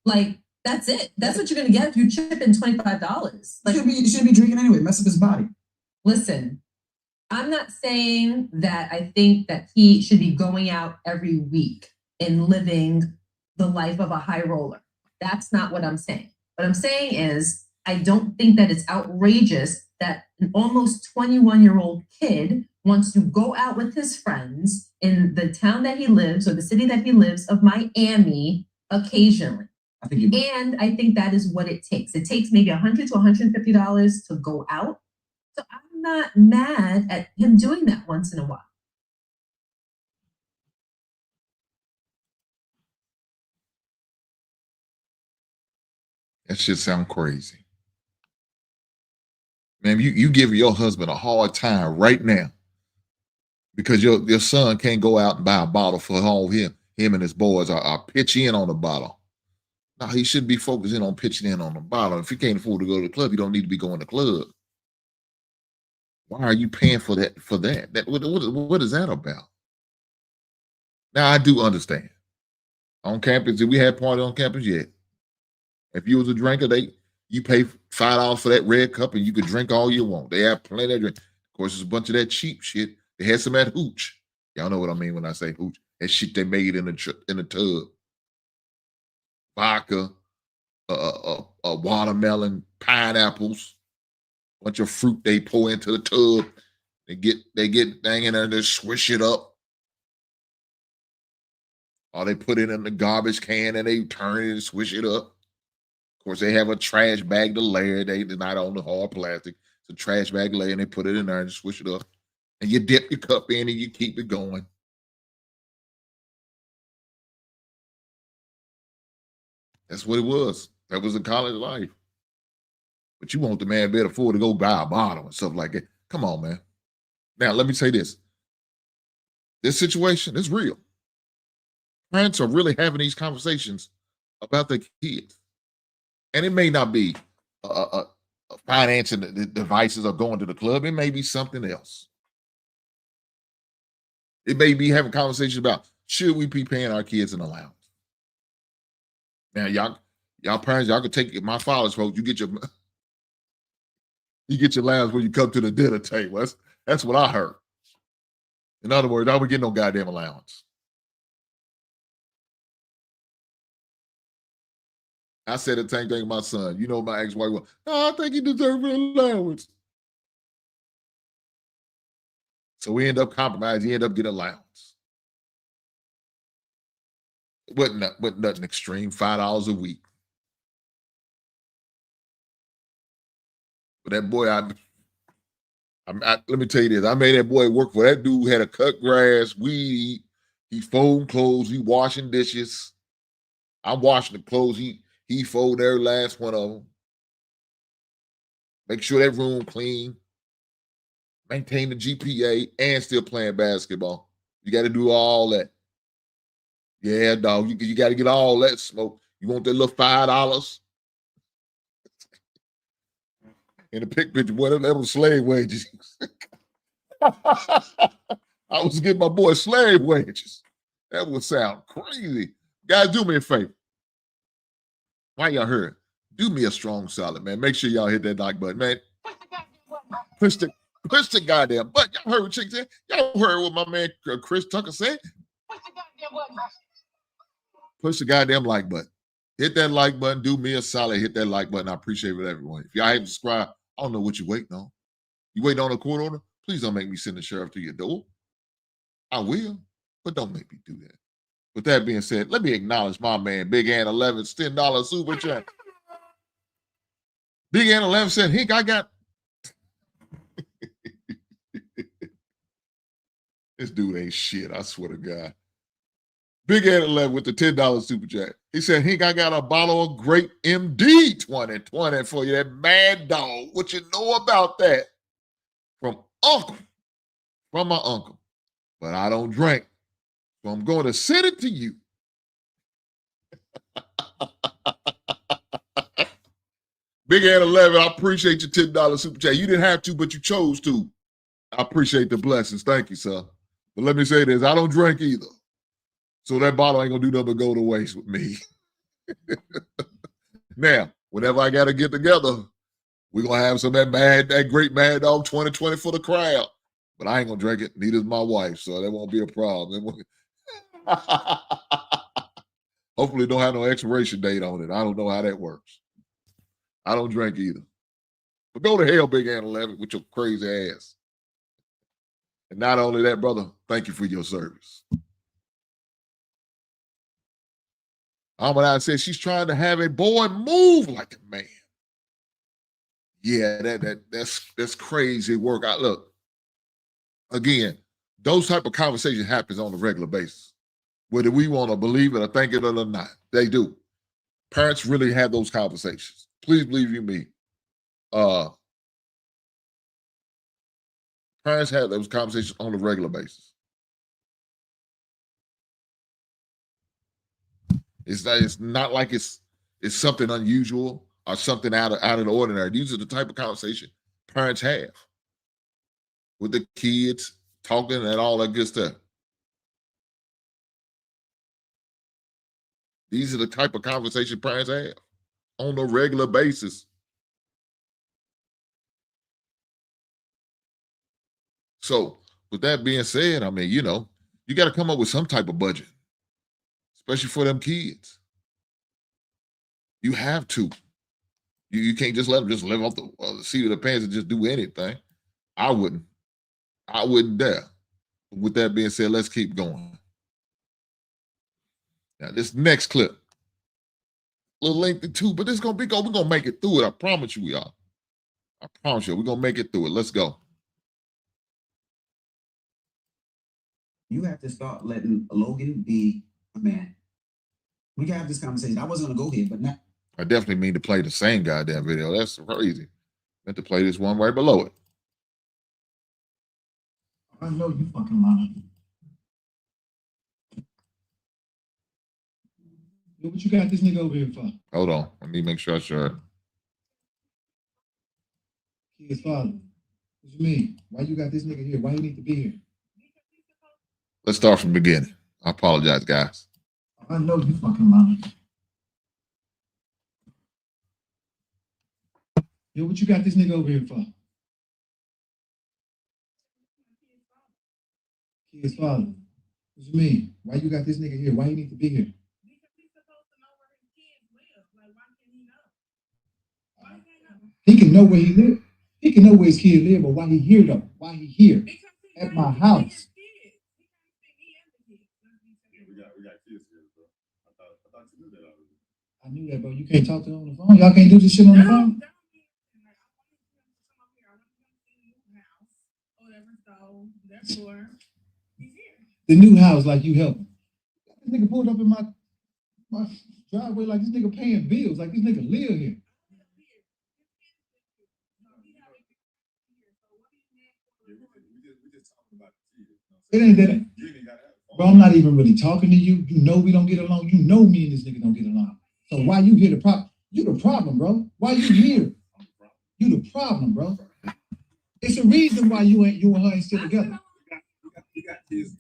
Like, that's it. That's what you're gonna get if you chip in $25. Like, you should be drinking anyway. Mess up his body. Listen, I'm not saying that I think that he should be going out every week and living the life of a high roller. That's not what I'm saying. What I'm saying is, I don't think that it's outrageous that an almost 21-year-old kid wants to go out with his friends in the town that he lives or the city that he lives of Miami occasionally. And I think that is what it takes. It takes maybe $100 to $150 to go out. So I'm not mad at him doing that once in a while. That shit sound crazy. Man, you give your husband a hard time right now because your son can't go out and buy a bottle for all him and his boys are pitch in on the bottle. No, he shouldn't be focusing on pitching in on the bottle. If he can't afford to go to the club, you don't need to be going to the club. Why are you paying for that? What is that about? Now I do understand. On campus, did we have party on campus yet? If you was a drinker, you pay $5 for that red cup and you could drink all you want. They have plenty of drink. Of course, it's a bunch of that cheap shit. They had some of that hooch. Y'all know what I mean when I say hooch. That shit they made in the tub. Vodka, watermelon, pineapples, bunch of fruit they pour into the tub. They get thing in there and they swish it up. Or they put it in the garbage can and they turn it and swish it up. Of course, they have a trash bag to layer. They're not on the hard plastic. It's a trash bag layer and they put it in there and swish it up. And you dip your cup in and you keep it going. That's what it was. That was a college life. But you want the man better afford to go buy a bottle and stuff like that. Come on, man. Now, let me say this. This situation is real. Parents are really having these conversations about their kids. And it may not be financing the devices or going to the club. It may be something else. It may be having conversations about, should we be paying our kids an allowance? Now, y'all parents, y'all can take my father's folks. You get your allowance when you come to the dinner table. That's what I heard. In other words, I would get no goddamn allowance. I said the same thing to my son. You know, my ex-wife was, no, I think he deserves an allowance. So we end up compromising. He ended up getting allowance. It wasn't nothing extreme, $5 a week. But that boy, let me tell you this. I made that boy work for that dude. Had to cut grass, weed. He folding clothes. He washing dishes. I'm washing the clothes. He fold every last one of them. Make sure that room clean. Maintain the GPA and still playing basketball. You got to do all that. Yeah, dog. You got to get all that smoke. You want that little $5? In the pick picture, boy, that was slave wages. I was getting my boy slave wages. That would sound crazy. Guys, do me a favor. Why y'all heard? Do me a strong solid, man. Make sure y'all hit that like button, man. Push the goddamn button. Y'all heard what Chick said? Y'all heard what my man Chris Tucker said? Push the goddamn button. Push the goddamn like button. Hit that like button. Do me a solid. Hit that like button. I appreciate it, everyone. If y'all haven't subscribed, I don't know what you're waiting on. You waiting on a court order? Please don't make me send the sheriff to your door. I will, but don't make me do that. With that being said, let me acknowledge my man, Big Ann 11's $10 super chat. Big Ann 11 said, Hink, I got. This dude ain't shit, I swear to God. Big Ann 11 with the $10 super chat. He said, Hink, I got a bottle of Grape MD 2020 for you, that mad dog. What you know about that? From my uncle. But I don't drink. So I'm going to send it to you. Big Ant 11, I appreciate your $10 super chat. You didn't have to, but you chose to. I appreciate the blessings. Thank you, sir. But let me say this. I don't drink either. So that bottle ain't going to do nothing but go to waste with me. Now, whenever I got to get together, we're going to have some of that great Mad Dog 2020 for the crowd. But I ain't going to drink it. Neither's my wife, so that won't be a problem. Hopefully it don't have no expiration date on it. I don't know how that works. I don't drink either. But go to hell, Big Ann 11, with your crazy ass. And not only that, brother, thank you for your service. Almanai says she's trying to have a boy move like a man. Yeah, that's crazy work. Look, again, those type of conversations happens on a regular basis. Whether we want to believe it or think it or not, they do. Parents really have those conversations. Please believe you me. Parents have those conversations on a regular basis. It's not like it's something unusual or something out of the ordinary. These are the type of conversation parents have with the kids, talking and all that good stuff. These are the type of conversation parents have on a regular basis. So, with that being said, I mean, you got to come up with some type of budget, especially for them kids. You have to. You can't just let them just live off the seat of the pants and just do anything. I wouldn't dare. With that being said, let's keep going. Now, this next clip, a little lengthy too, but we're gonna make it through it. I promise you we are. I promise you, we're gonna make it through it. Let's go. You have to start letting Logan be a man. We can have this conversation. I wasn't gonna go here, but now I definitely mean to play the same goddamn video. That's crazy. Meant to play this one right below it. I know you fucking lying. Yo, what you got this nigga over here for? Hold on. Let me make sure I show it. His father. What you mean? Why you got this nigga here? Why he need to be here? Let's start from the beginning. I apologize, guys. I know you fucking lying. Yo, what you got this nigga over here for? His father. What you mean? Why you got this nigga here? Why he need to be here? He can know where he live. He can know where his kid live, but why he here though? Why he here at my house? We got kids here, bro. I thought you knew that already. I knew that, bro. You can't talk to them on the phone. Y'all can't do this shit on the phone. The new house, like you help. This nigga pulled up in my driveway like this nigga paying bills, like this nigga live here. It ain't that. Bro, I'm not even really talking to you. You know we don't get along. You know me and this nigga don't get along. So why you here? You the problem, bro. Why you here? You the problem, bro. It's a reason why you and her ain't still together. We got kids.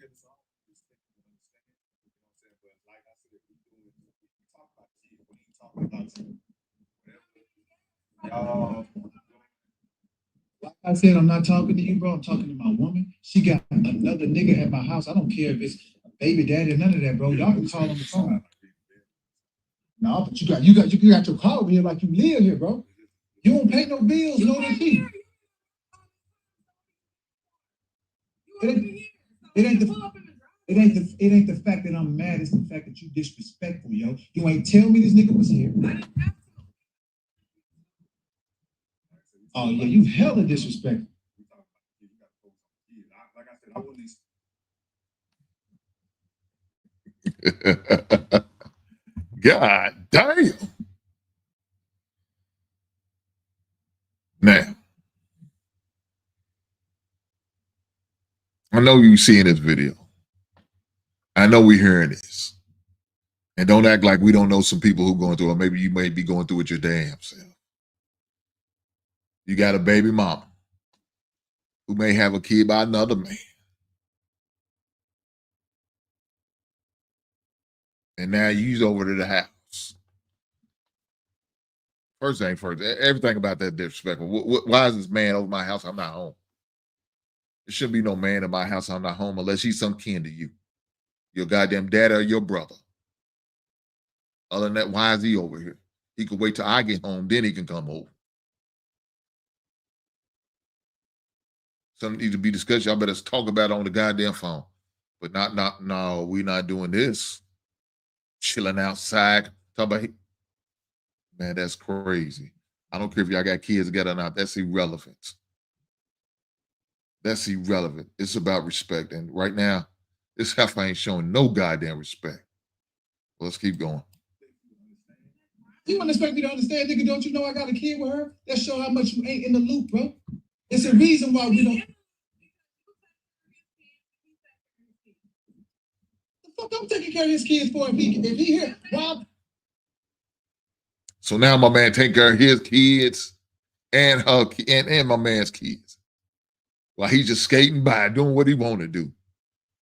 Like I said, I'm not talking to you, bro. I'm talking to my woman. She got another nigga at my house. I don't care if it's a baby daddy or none of that, bro. Y'all can call on the phone. No, but you got your car over here like you live here, bro. You don't pay no bills, no fee. It ain't the fact that I'm mad. It's the fact that you disrespectful, yo. You ain't tell me this nigga was here. Oh yeah, you hella disrespectful. Like I said, I wouldn't. God damn. Now, I know you seeing this video. I know we hearing this. And don't act like we don't know some people who going through it. Maybe you may be going through it your damn self. You got a baby mama who may have a kid by another man. And now you's over to the house. First thing first, everything about that disrespectful. Why is this man over my house? I'm not home. There shouldn't be no man in my house. I'm not home unless he's some kin to you. Your goddamn dad or your brother. Other than that, why is he over here? He could wait till I get home, then he can come over. Something needs to be discussed. Y'all better talk about it on the goddamn phone. But no, we not doing this. Chilling outside. Talk about, man, that's crazy. I don't care if y'all got kids together or not. That's irrelevant. That's irrelevant. It's about respect. And right now, this heifer ain't showing no goddamn respect. Well, let's keep going. You wouldn't expect me to understand, nigga. Don't you know I got a kid with her? That show how much you ain't in the loop, bro. It's a reason why we don't. The fuck I'm taking care of his kids for if he here. Why? So now my man taking care of his kids and her and my man's kids. While he's just skating by, doing what he want to do.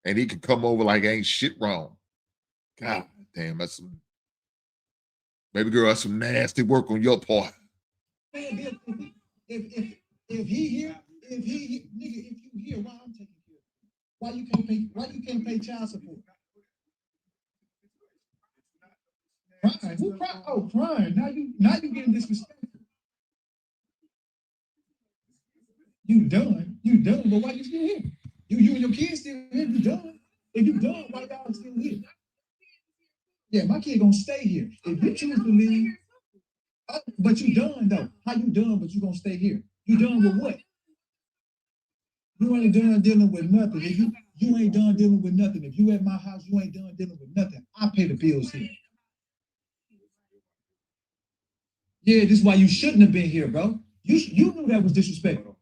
And he can come over like ain't shit wrong. God damn, that's some, baby girl, that's some nasty work on your part. Man, if he here, nigga, if you here, why I'm taking care of you? Why you can't pay child support? Crying. Who crying? Oh, crying. Now you getting disrespectful. You done, but why you still here? You and your kids still here, you done. If you done, why y'all still here? Yeah, my kid gonna stay here. If you choose to leave, but you done though. How you done, but you gonna stay here? You done with what? You ain't done dealing with nothing. If you ain't done dealing with nothing. If you at my house, you ain't done dealing with nothing. I pay the bills here. Yeah, this is why you shouldn't have been here, bro. You knew that was disrespectful.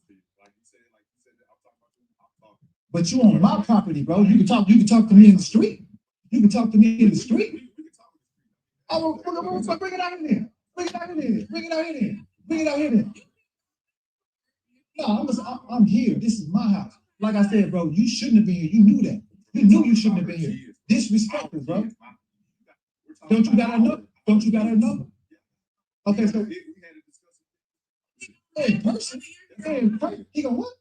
But you on my property, bro. You can talk to me in the street. You can talk to me in the street. Oh, bring it out in there. Bring it out in there. Bring it out in there. Bring it out in there. No, I'm here. This is my house. Like I said, bro, you shouldn't have been here. You knew that. You knew you shouldn't have been here. Disrespectful, bro. Don't you got enough? Don't you got enough? Okay, so hey, person, he gonna what?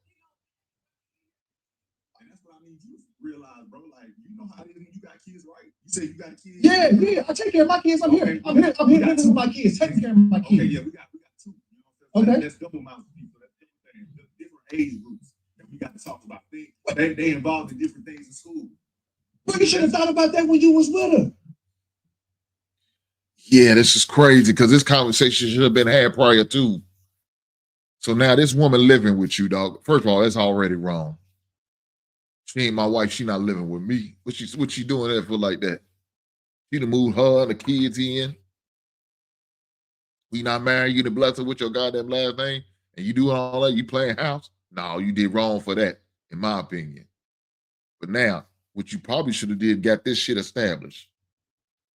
And that's what I need you to realize, bro. Like, you know how it is when you got kids, right? You say you got kids. Yeah. I take care of my kids. I'm here. I'm here living with my kids, taking care of my kids. Okay, yeah, we got two. Okay. That's double amount of people. That's different age groups that we got to talk about. They involved in different things in school. Well, you should have thought about that when you was with her. Yeah, this is crazy because this conversation should have been had prior to. So now this woman living with you, dog. First of all, that's already wrong. She ain't my wife. She not living with me. What she doing there for like that? She done moved her and the kids in. We not married. You done bless her with your goddamn last name, and you doing all that. You playing house? No, you did wrong for that, in my opinion. But now, what you probably should have did, got this shit established.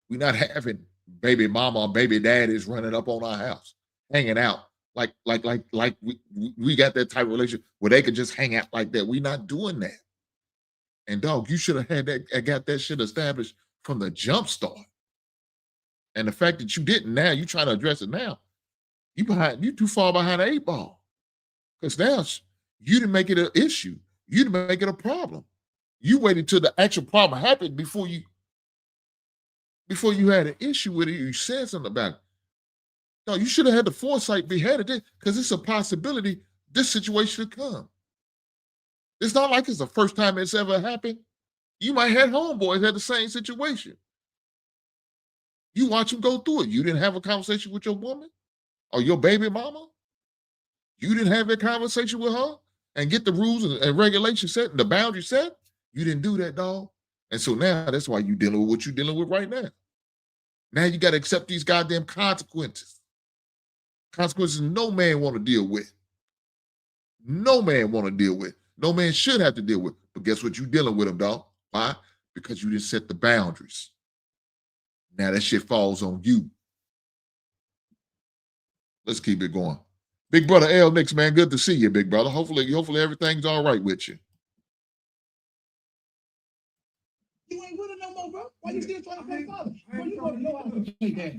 We not having baby mama or baby daddies running up on our house, hanging out like we got that type of relationship where they could just hang out like that. We not doing that. And dog, you should have had that, got that shit established from the jump start. And the fact that you didn't now, you trying to address it now. You too far behind the 8 ball. Because now you didn't make it an issue. You didn't make it a problem. You waited till the actual problem happened before you had an issue with it. You said something about it. No, you should have had the foresight beheaded it because it's a possibility this situation could come. It's not like it's the first time it's ever happened. You might have homeboys had the same situation. You watch them go through it. You didn't have a conversation with your woman or your baby mama. You didn't have that conversation with her and get the rules and regulations set and the boundaries set. You didn't do that, dog. And so now that's why you're dealing with what you're dealing with right now. Now you got to accept these goddamn consequences. Consequences no man want to deal with. No man want to deal with. No man should have to deal with. But guess what? You're dealing with them, dog. Why? Because you didn't set the boundaries. Now that shit falls on you. Let's keep it going. Big brother L Nix, man, good to see you, big brother. Hopefully everything's all right with you. You ain't with her no more, bro. Why you still trying to play father? Bro, you gonna know how to play that.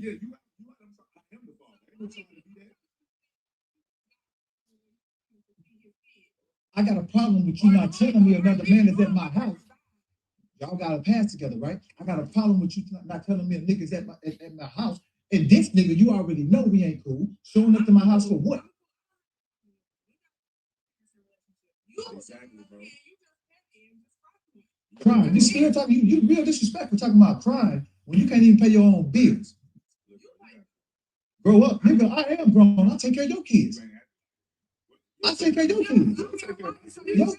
I got a problem with you not telling me another man is at my house. Y'all got a pass together, right? I got a problem with you not telling me a nigga's at my house. And this nigga, you already know we ain't cool. Showing up to my house for what? Exactly, bro. Crime. You still talking, you real disrespectful talking about crime when you can't even pay your own bills. Grow up, nigga. I am grown. I take care of your kids. I take care of your kids.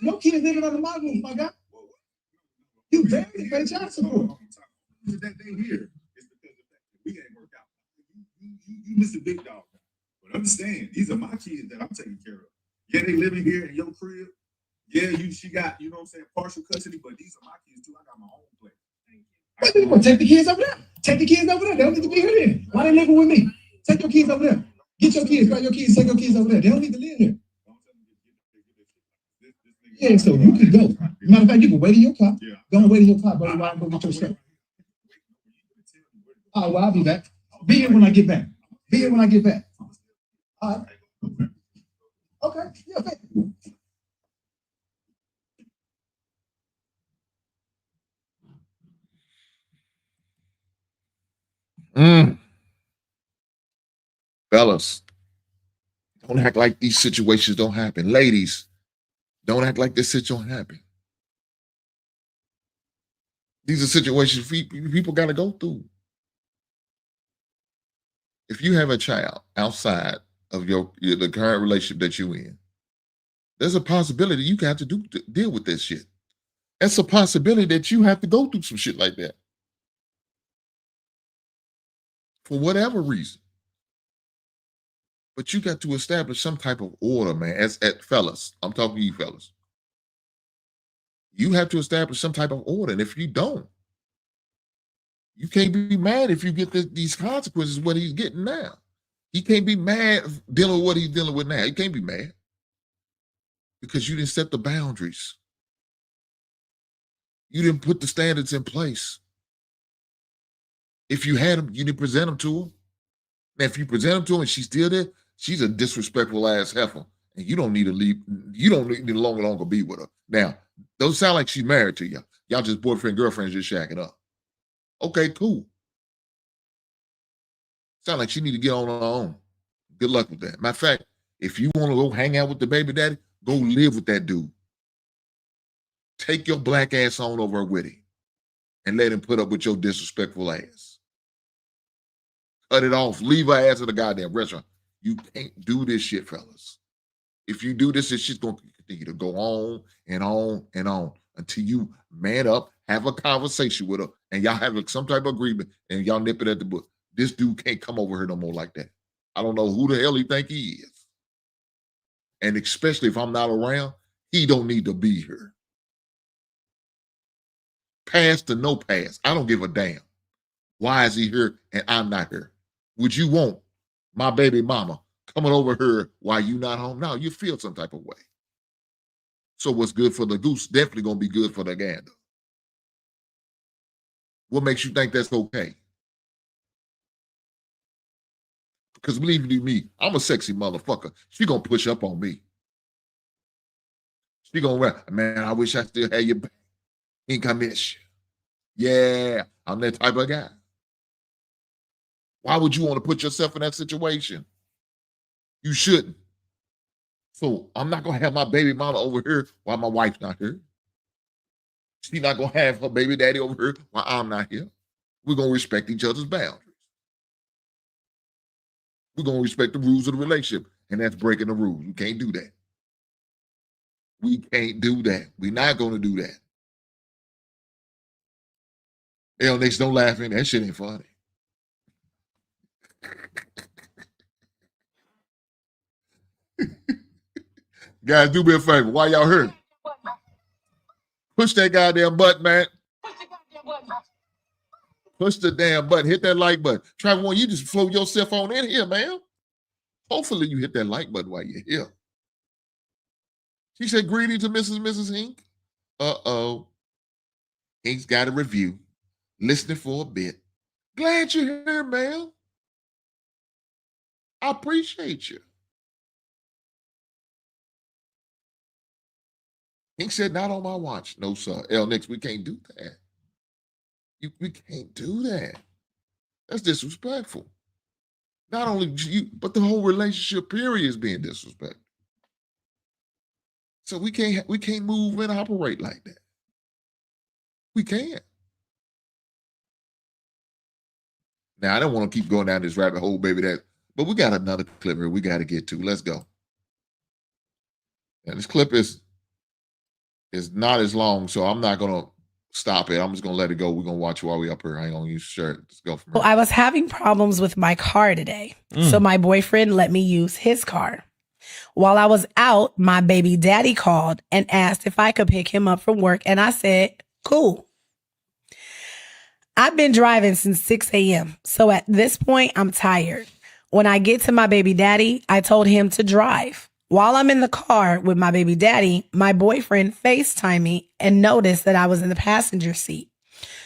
Your kids living under my roof, my guy. You barely pay child support. That they here is because of that. We ain't work out. You miss a big dog. But understand, these are my kids that I'm taking care of. Yeah, they living here in your crib. Yeah, she got, you know what I'm saying, partial custody, but these are my kids too. I got my own place. What you gonna take the kids over there? Take the kids over there. They don't need to be here then. Why they living with me? Take your kids over there. Get your kids, grab your kids, take your kids over there. They don't need to live here. Yeah, so you can go. Matter of fact, you can wait in your car. Go and wait in your car, brother, while I go get your stuff. Oh, well, I'll be back. Be here when I get back. Be here when I get back. All right. Okay. Yeah, okay. Fellas, don't act like these situations don't happen. Ladies, don't act like this shit don't happen. These are situations people got to go through. If you have a child outside of the current relationship that you're in, there's a possibility you have to deal with this shit. It's a possibility that you have to go through some shit like that. For whatever reason. But you got to establish some type of order, man. As fellas, I'm talking to you fellas. You have to establish some type of order. And if you don't, you can't be mad if you get these consequences, what he's getting now. He can't be mad dealing with what he's dealing with now. He can't be mad because you didn't set the boundaries. You didn't put the standards in place. If you had them, you didn't present them to her. Now, if you present them to her and she's still there, she's a disrespectful ass heifer. And you don't need to leave. You don't need to longer be with her. Now, those sound like she's married to you. Y'all just boyfriend, girlfriends just shacking up. Okay, cool. Sound like she need to get on her own. Good luck with that. Matter of fact, if you want to go hang out with the baby daddy, go live with that dude. Take your black ass on over with him and let him put up with your disrespectful ass. Cut it off. Leave her ass at the goddamn restaurant. You can't do this shit, fellas. If you do this shit's going to continue to go on and on and on until you man up, have a conversation with her, and y'all have some type of agreement, and y'all nip it at the butt. This dude can't come over here no more like that. I don't know who the hell he think he is. And especially if I'm not around, he don't need to be here. Pass to no pass. I don't give a damn. Why is he here and I'm not here? Would you want my baby mama coming over here while you not home? No, you feel some type of way. So what's good for the goose definitely going to be good for the gander. What makes you think that's okay? Because believe you me, I'm a sexy motherfucker. She going to push up on me. She going to run, man, I wish I still had your back. Ain't I miss you. Yeah, I'm that type of guy. Why would you want to put yourself in that situation? You shouldn't. So I'm not going to have my baby mama over here while my wife's not here. She's not going to have her baby daddy over here while I'm not here. We're going to respect each other's boundaries. We're going to respect the rules of the relationship. And that's breaking the rules. We can't do that. We can't do that. We're not going to do that. Hell, next don't laugh in. That shit ain't funny. Guys, do me a favor. Why y'all here? Push that goddamn button, man. Push the damn button. Hit that like button. Travel, you just float yourself on in here, man. Hopefully you hit that like button while you're here. She said, greeting to Mrs. Hink. Uh-oh. Hink's got a review. Listening for a bit. Glad you're here, man. I appreciate you. Hink said, not on my watch. No, sir. Next, we can't do that. We can't do that. That's disrespectful. Not only you, but the whole relationship period is being disrespectful. So we can't move and operate like that. We can't. Now I don't want to keep going down this rabbit hole, baby. But we got another clip here we got to get to. Let's go. And this clip is not as long, so I'm not gonna stop it. I'm just gonna let it go. We're gonna watch while we up here. I ain't gonna use shirt. Let's go from here. Well, I was having problems with my car today. So my boyfriend let me use his car. While I was out, my baby daddy called and asked if I could pick him up from work. And I said, cool. I've been driving since 6 a.m. So at this point, I'm tired. When I get to my baby daddy, I told him to drive. While I'm in the car with my baby daddy, my boyfriend FaceTimed me and noticed that I was in the passenger seat.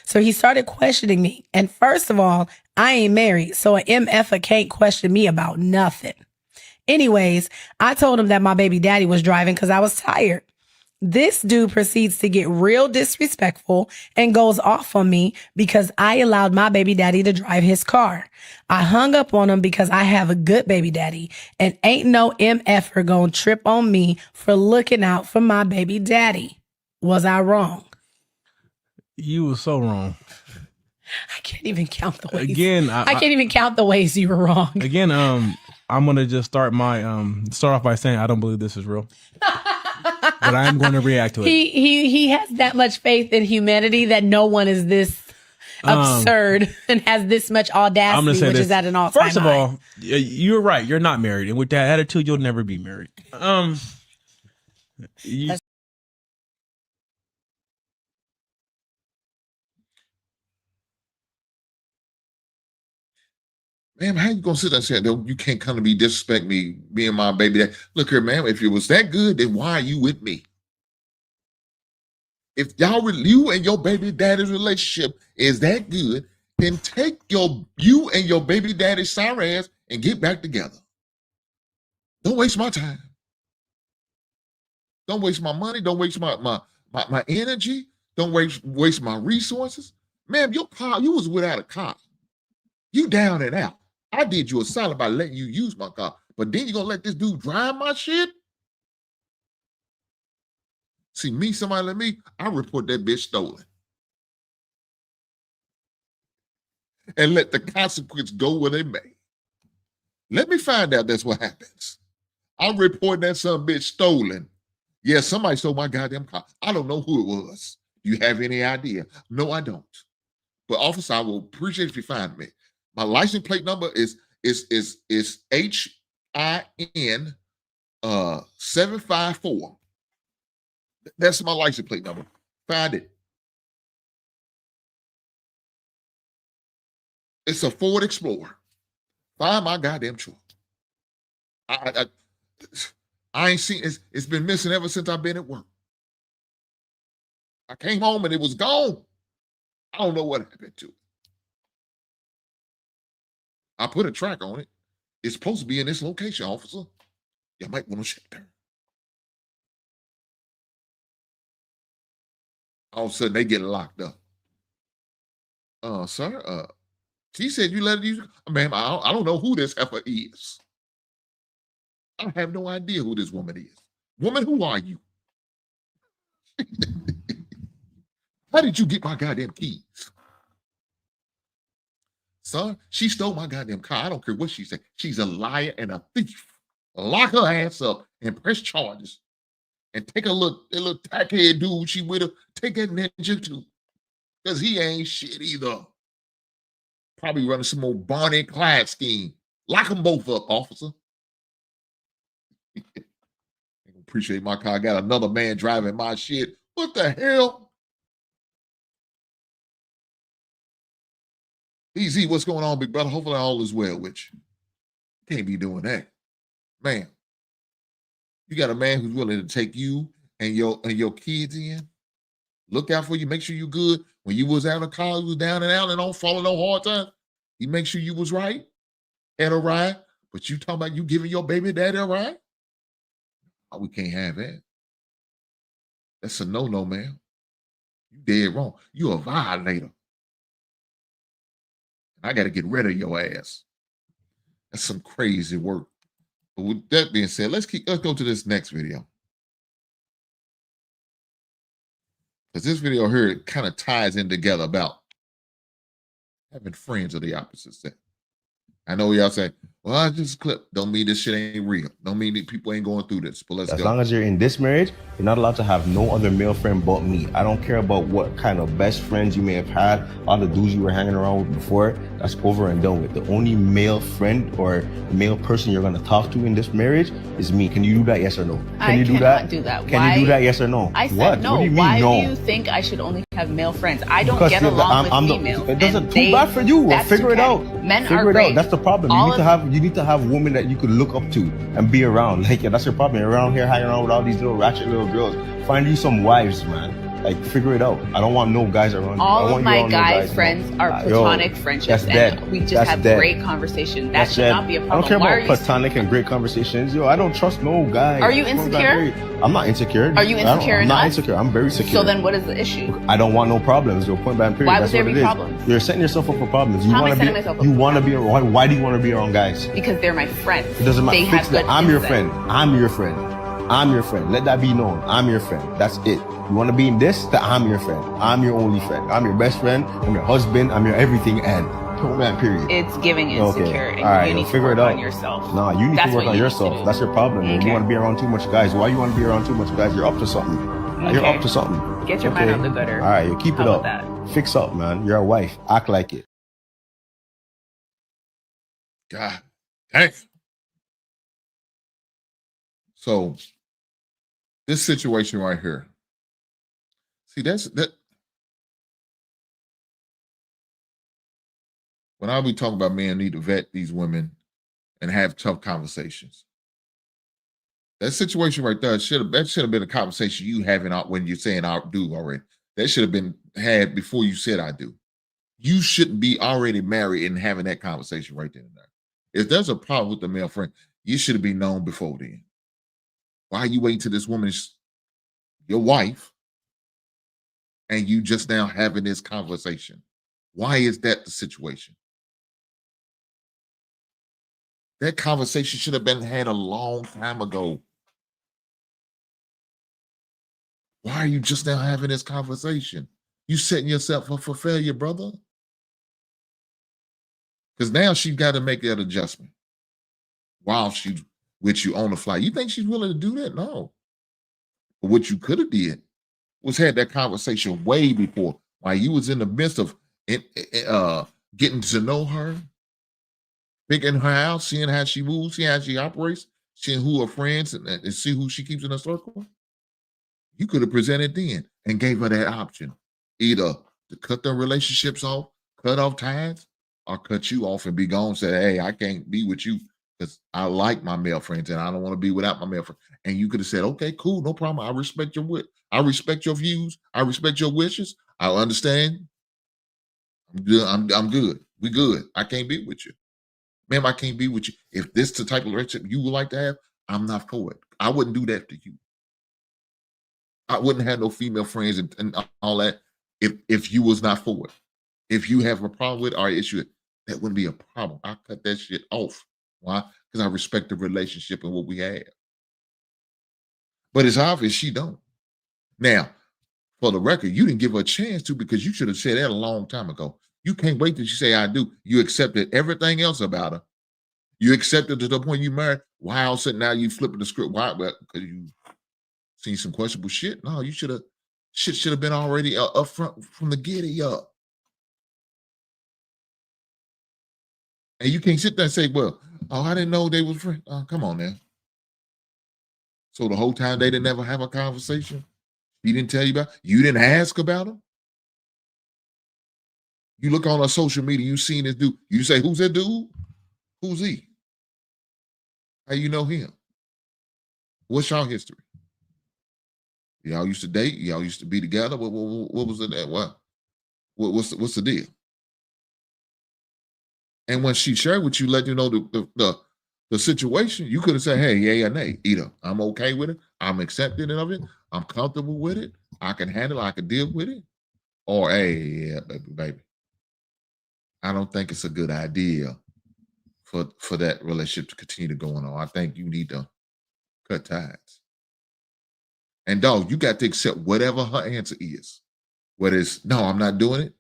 So he started questioning me. And first of all, I ain't married, so an MFer can't question me about nothing. Anyways, I told him that my baby daddy was driving because I was tired. This dude proceeds to get real disrespectful and goes off on me because I allowed my baby daddy to drive his car. I hung up on him because I have a good baby daddy and ain't no MFer gonna trip on me for looking out for my baby daddy. Was I wrong? You were so wrong. I can't even count the ways. Again, I can't even count the ways you were wrong. Again, I'm gonna just start off by saying I don't believe this is real. But I'm going to react to it. He has that much faith in humanity that no one is this absurd and has this much audacity, which is at an all-time high. First of all, you're right. You're not married. And with that attitude, you'll never be married. Man, how you gonna sit there and say, you can't come to me, disrespect me and my baby daddy? Look here, man, if it was that good, then why are you with me? If you and your baby daddy's relationship is that good, then take you and your baby daddy's sorry ass and get back together. Don't waste my time. Don't waste my money. Don't waste my energy. Don't waste my resources. Man, your car, you was without a car. You down and out. I did you a solid by letting you use my car. But then you're going to let this dude drive my shit? See, somebody like me, I report that bitch stolen. And let the consequence go where they may. Let me find out that's what happens. I report that some bitch stolen. Yeah, somebody stole my goddamn car. I don't know who it was. You have any idea? No, I don't. But officer, I will appreciate if you find me. My license plate number is HIN 754. That's my license plate number. Find it. It's a Ford Explorer. Find my goddamn truck. I ain't seen it's been missing ever since I've been at work. I came home and it was gone. I don't know what happened to it. I put a track on it. It's supposed to be in this location, officer. You might want to check there. All of a sudden, they get locked up. Sir, she said you let it use. Ma'am, I don't know who this heifer is. I have no idea who this woman is. Woman, who are you? How did you get my goddamn keys? Son, she stole my goddamn car. I don't care what she said. She's a liar and a thief. Lock her ass up and press charges. And take a little tackhead dude she with her. Take that ninja too. Because he ain't shit either. Probably running some old Bonnie and Clyde scheme. Lock them both up, officer. Appreciate my car. I got another man driving my shit. What the hell? Easy, what's going on, big brother? Hopefully all is well with you. Can't be doing that. Man, you got a man who's willing to take you and your kids in. Look out for you. Make sure you're good. When you was out of college, was down and out and don't follow no hard time. He make sure you was right. Had a ride. But you talking about you giving your baby daddy a ride? Oh, we can't have that. That's a no-no, man. You dead wrong. You a violator. I got to get rid of your ass. That's some crazy work. But with that being said, let's go to this next video. Because this video here kind of ties in together about having friends of the opposite sex. I know y'all say, well, I just clip. Don't mean this shit ain't real. Don't mean that people ain't going through this. But let's go. As long as you're in this marriage, you're not allowed to have no other male friend but me. I don't care about what kind of best friends you may have had, all the dudes you were hanging around with before. That's over and done with. The only male friend or male person you're going to talk to in this marriage is me. Can you do that? Yes or no? Can you do that? Do that. Can you do that? Yes or no? I said what? no. What do you mean Why no? do you think I should only have male friends? I don't Because get along with females. It doesn't too bad for you. That's Figure it okay. out. Men Figure are it great. out. That's the problem. You need to have women that you could look up to and be around. Like, yeah, that's your problem. You're around here hanging around with all these little ratchet little girls. Find you some wives, man. Like, figure it out. I don't want no guys around you. All of my guy friends are platonic friendships, and we just have great conversation. That should not be a problem. I don't care about platonic and great conversations. Yo, I don't trust no guy. Are you insecure? I'm not insecure. Are you insecure I'm enough? not insecure. I'm very secure. So then what is the issue? I don't want no problems. Yo, point blank period. Why would That's there what be it is. problems? You're setting yourself up for problems. How am I setting myself up You for want to be around. Why do you want to be around guys? Because they're my friends. It doesn't matter. They have good I'm your insight. friend. I'm your friend. I'm your friend. Let that be known. I'm your friend. That's it. You want to be in this? That I'm your friend. I'm your only friend. I'm your best friend. I'm your husband. I'm your everything. And point blank period. It's giving insecure, and all right, you need to figure work it out on yourself. Nah, you need That's to work what on you need to yourself. do. That's your problem. Okay. You want to be around too much guys. Why you want to be around too much guys? You're up to something. You're Okay. up to something. Get your mind out the gutter. All right, you keep it How up. about that? Fix up, man. You're a wife. Act like it. God dang. So this situation right here. See, that. When I be talking about men need to vet these women and have tough conversations. That situation right there should have been a conversation you having out when you're saying I do already. That should have been had before you said I do. You shouldn't be already married and having that conversation right then and there. If there's a problem with the male friend, you should have been known before then. Why are you waiting till this woman's your wife and you just now having this conversation? Why is that the situation? That conversation should have been had a long time ago. Why are you just now having this conversation? You setting yourself up for failure, brother. Because now she's got to make that adjustment while she's with you on the fly. You think she's willing to do that? No. But what you could have did was had that conversation way before, while you was in the midst of getting to know her, figuring her out, seeing how she moves, seeing how she operates, seeing who her friends and see who she keeps in her circle. You could have presented then and gave her that option, either to cut the relationships off, cut off ties, or cut you off and be gone. Say, hey, I can't be with you because I like my male friends and I don't want to be without my male friend. And you could have said, okay, cool, no problem. I respect your views. I respect your wishes. I understand. I'm good. I'm good. We good. I can't be with you. Ma'am, I can't be with you. If this is the type of relationship you would like to have, I'm not for it. I wouldn't do that to you. I wouldn't have no female friends and all that if you was not for it. If you have a problem with or issue, that wouldn't be a problem. I cut that shit off. Why? Because I respect the relationship and what we have. But it's obvious she don't. Now, for the record, you didn't give her a chance to because you should have said that a long time ago. You can't wait till she say I do. You accepted everything else about her. You accepted to the point you married. Why all of a sudden now you flipping the script? Why? Because you seen some questionable shit? No, you should have been already up front from the giddy up. And you can't sit there and say, well, oh, I didn't know they were friends. Oh, come on now. So the whole time they didn't ever have a conversation? He didn't tell you about it? You didn't ask about him? You look on our social media, you seen this dude. You say, who's that dude? Who's he? How you know him? What's y'all history? Y'all used to date? Y'all used to be together? What was it? What's the deal? And when she shared with you, let you know the situation, you could have said, hey, yay or nay. Either I'm okay with it, I'm accepting of it, I'm comfortable with it, I can handle it, I can deal with it. Or, hey, yeah, baby. I don't think it's a good idea for that relationship to continue to go on. I think you need to cut ties. And dog, you got to accept whatever her answer is. Whether it's no, I'm not doing it.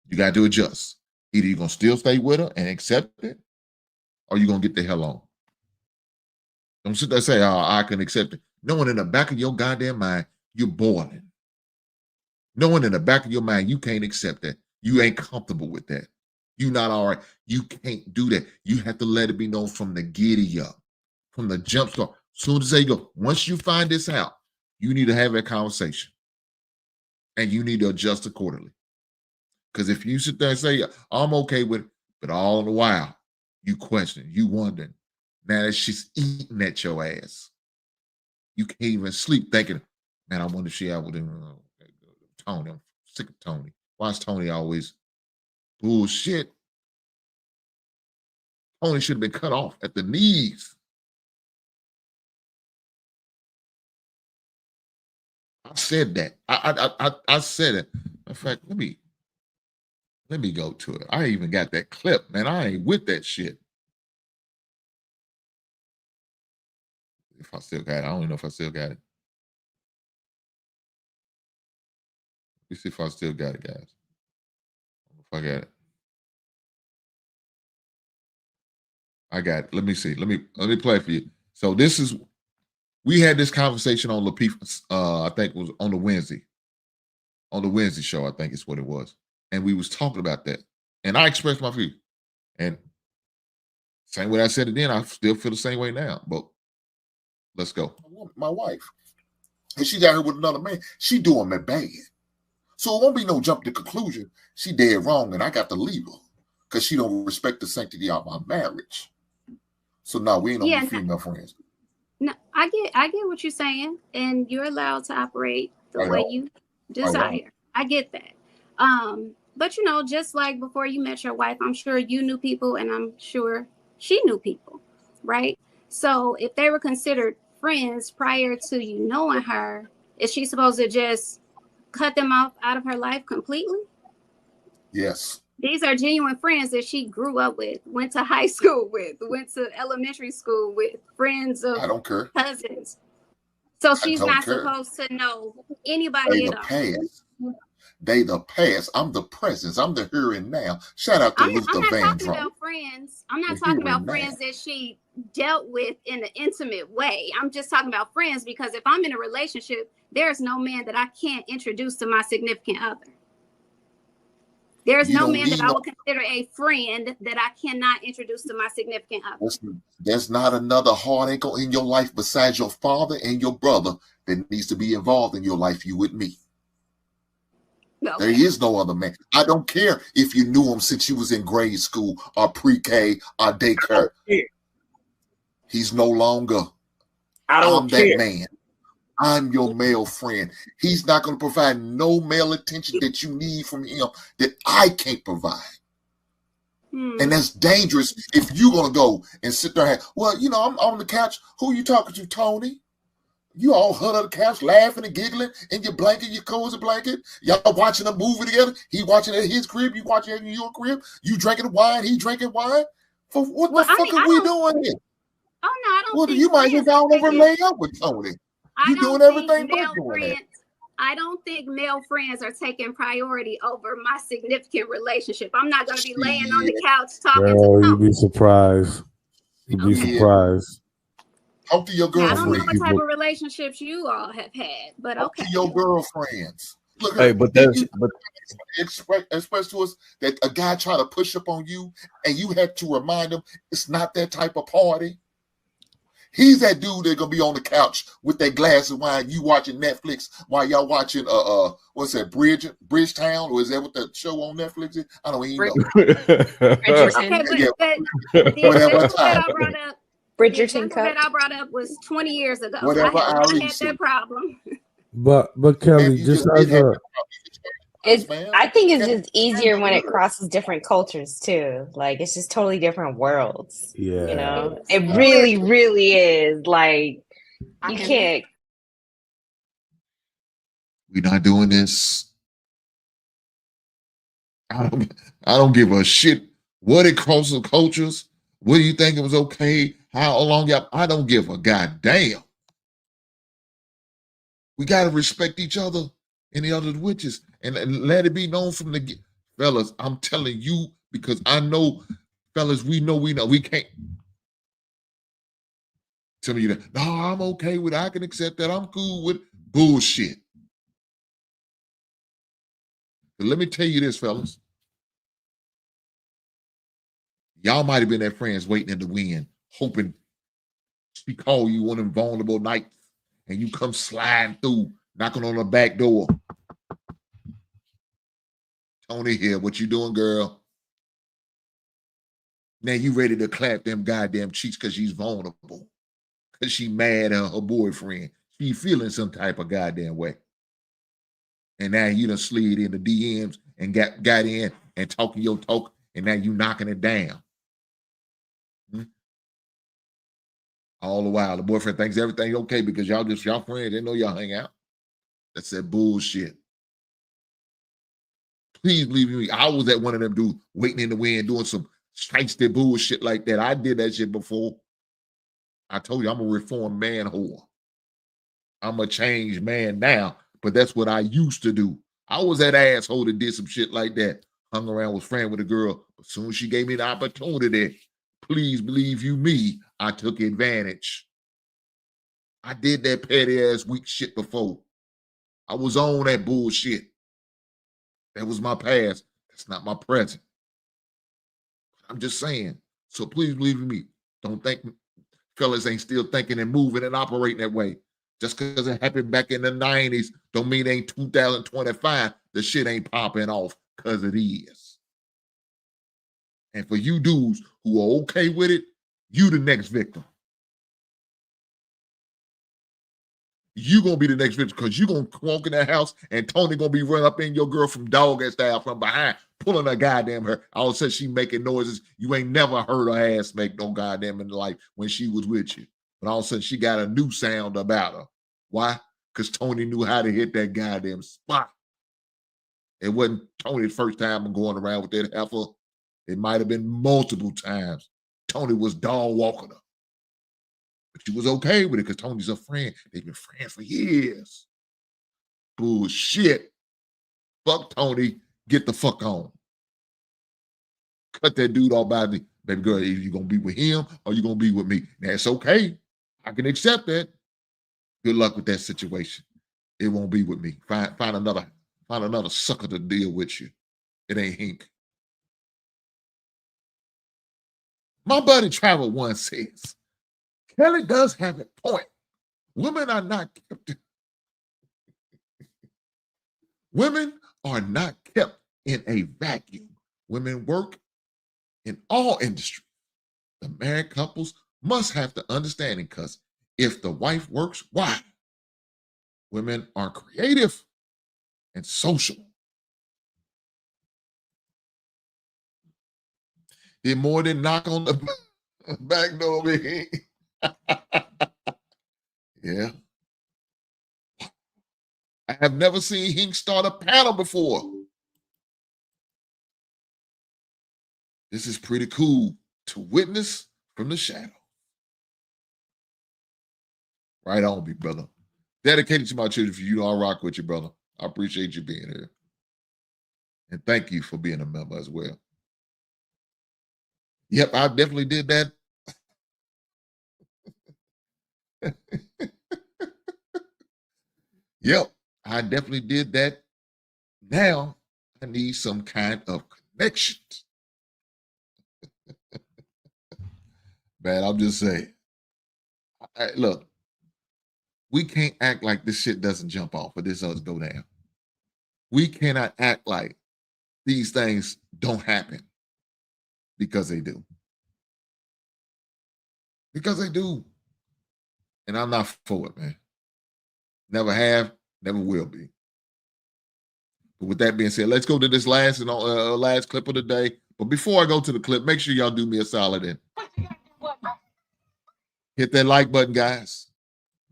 You got to adjust. Either you're gonna still stay with her and accept it, or you're gonna get the hell on. Don't sit there and say, "Oh, I can accept it." Knowing in the back of your goddamn mind, you're boiling. Knowing in the back of your mind, you can't accept that. You ain't comfortable with that. You not all right. You can't do that. You have to let it be known from the giddy up, from the jump start. Soon as they go, once you find this out, you need to have that conversation. And you need to adjust accordingly. Because if you sit there and say, I'm okay with it, but all the while, you question, you wondering, now that she's eating at your ass. You can't even sleep thinking, man, I wonder if she out with him. Tony, I'm sick of Tony. Why is Tony always bullshit? Tony should have been cut off at the knees. I said that. I said it. In fact, let me go to it. I even got that clip, man. I ain't with that shit. If I still got it, I don't even know if I still got it. Let me see if I still got it, guys. If I got it. I got it. Let me see. Let me play it for you. So this is, we had this conversation on I think it was on the Wednesday show, I think is what it was. And we was talking about that. And I expressed my view. And same way I said it then, I still feel the same way now. But let's go. My wife. And she got here with another man. She doing me bad. So it won't be no jump to conclusion. She dead wrong and I got to leave her. Because she don't respect the sanctity of my marriage. So now we ain't no female friends. No, I get what you're saying, and you're allowed to operate the way you desire. I get that. But you know, just like before you met your wife, I'm sure you knew people, and I'm sure she knew people, right? So if they were considered friends prior to you knowing her, is she supposed to just cut them off out of her life completely? Yes. These are genuine friends that she grew up with, went to high school with, went to elementary school with, friends of cousins. So she's not supposed to know anybody at all. They the past. I'm the present. I'm the here and now. Shout out to Luther Vandross. I'm not talking about friends. I'm not talking about friends that she dealt with in an intimate way. I'm just talking about friends because if I'm in a relationship, there's no man that I can't introduce to my significant other. There's no man that I would consider a friend that I cannot introduce to my significant other. There's not another heartache in your life besides your father and your brother that needs to be involved in your life. You with me. Okay. There is no other man. I don't care if you knew him since you was in grade school or pre-K or daycare. He's no longer. I'm that man. I'm your male friend. He's not going to provide no male attention that you need from him that I can't provide. And that's dangerous if you're going to go and sit there and, well, you know, I'm on the couch. Who are you talking to, Tony? You all huddled on the couch laughing and giggling in your blanket, your cozy blanket. Y'all watching a movie together. He watching at his crib. You watching at your crib. You drinking wine. He drinking wine. For what the fuck are we doing here? Oh, no, I don't think you might just go over and lay up with Tony. You doing everything but doing that. I don't think male friends are taking priority over my significant relationship. I'm not going to be laying on the couch talking to Tony. You'd be surprised. You'd be surprised. Talk to your girlfriend. I don't know what type of relationships you all have had, but okay. Talk to your girlfriends. Look, hey, but that's express to us that a guy tried to push up on you, and you had to remind him it's not that type of party. He's that dude that's gonna be on the couch with that glass of wine, you watching Netflix while y'all watching what's that, Bridgetown, or is that what that show on Netflix is? I don't even know. Bridgerton that I brought up was 20 years ago. Whatever I had that problem. But Kelly, just as a I think it's just easier when it crosses different cultures too. Like it's just totally different worlds. Yeah. You know? It really, really is. Like you can't. We're not doing this. I don't give a shit what it crosses cultures. What do you think it was okay? How long y'all? I don't give a goddamn. We got to respect each other and the other witches and let it be known from the fellas. I'm telling you because I know, fellas, we know. We can't tell me that. No, I'm okay with it. I can accept that. I'm cool with bullshit. But let me tell you this, fellas. Y'all might have been their friends waiting in the wind, hoping she call you on them vulnerable nights and you come sliding through, knocking on the back door. Tony here, what you doing, girl? Now you ready to clap them goddamn cheeks because she's vulnerable. Because she mad at her boyfriend. She feeling some type of goddamn way. And now you done slid in the DMs and got in and talking your talk, and now you knocking it down. All the while, the boyfriend thinks everything's okay because y'all friends. They know y'all hang out. That's that bullshit. Please believe me. I was at one of them dudes waiting in the wind doing some shiesty bullshit like that. I did that shit before. I told you I'm a reformed man whore. I'm a changed man now, but that's what I used to do. I was that asshole that did some shit like that. Hung around, was friend with a girl. As soon as she gave me the opportunity, please believe you me, I took advantage. I did that petty ass weak shit before. I was on that bullshit. That was my past. That's not my present. I'm just saying. So please believe in me. Don't think fellas ain't still thinking and moving and operating that way. Just because it happened back in the 90s don't mean it ain't 2025. The shit ain't popping off because it is. And for you dudes who are okay with it, you the next victim. You gonna be the next victim because you gonna walk in that house and Tony gonna be running up in your girl from dog style from behind, pulling her goddamn hair. All of a sudden she making noises. You ain't never heard her ass make no goddamn in life when she was with you. But all of a sudden she got a new sound about her. Why? Because Tony knew how to hit that goddamn spot. It wasn't Tony's first time going around with that heifer. It might have been multiple times. Tony was dog walking her. But she was okay with it because Tony's a friend. They've been friends for years. Bullshit. Fuck Tony. Get the fuck on. Cut that dude off by me. Baby girl, either you going to be with him or you going to be with me. That's okay. I can accept that. Good luck with that situation. It won't be with me. Find another sucker to deal with you. It ain't Hink. My buddy Travel once says, Kelly does have a point. Women are not kept. Women are not kept in a vacuum. Women work in all industries. The married couples must have the understanding because if the wife works, why? Women are creative and social. Did more than knock on the back door over here. Yeah. I have never seen Hink start a panel before. This is pretty cool to witness from the shadow. Right on, big brother. Dedicated to my children. For you, I'll rock with you, brother. I appreciate you being here. And thank you for being a member as well. Yep, I definitely did that. Yep, I definitely did that. Now I need some kind of connections. Man, I'm just saying. Look, we can't act like this shit doesn't jump off, but this does go down. We cannot act like these things don't happen because they do. Because they do. And I'm not for it, man. Never have, never will be. But with that being said, let's go to this last clip of the day. But before I go to the clip, make sure y'all do me a solid and hit that like button, guys.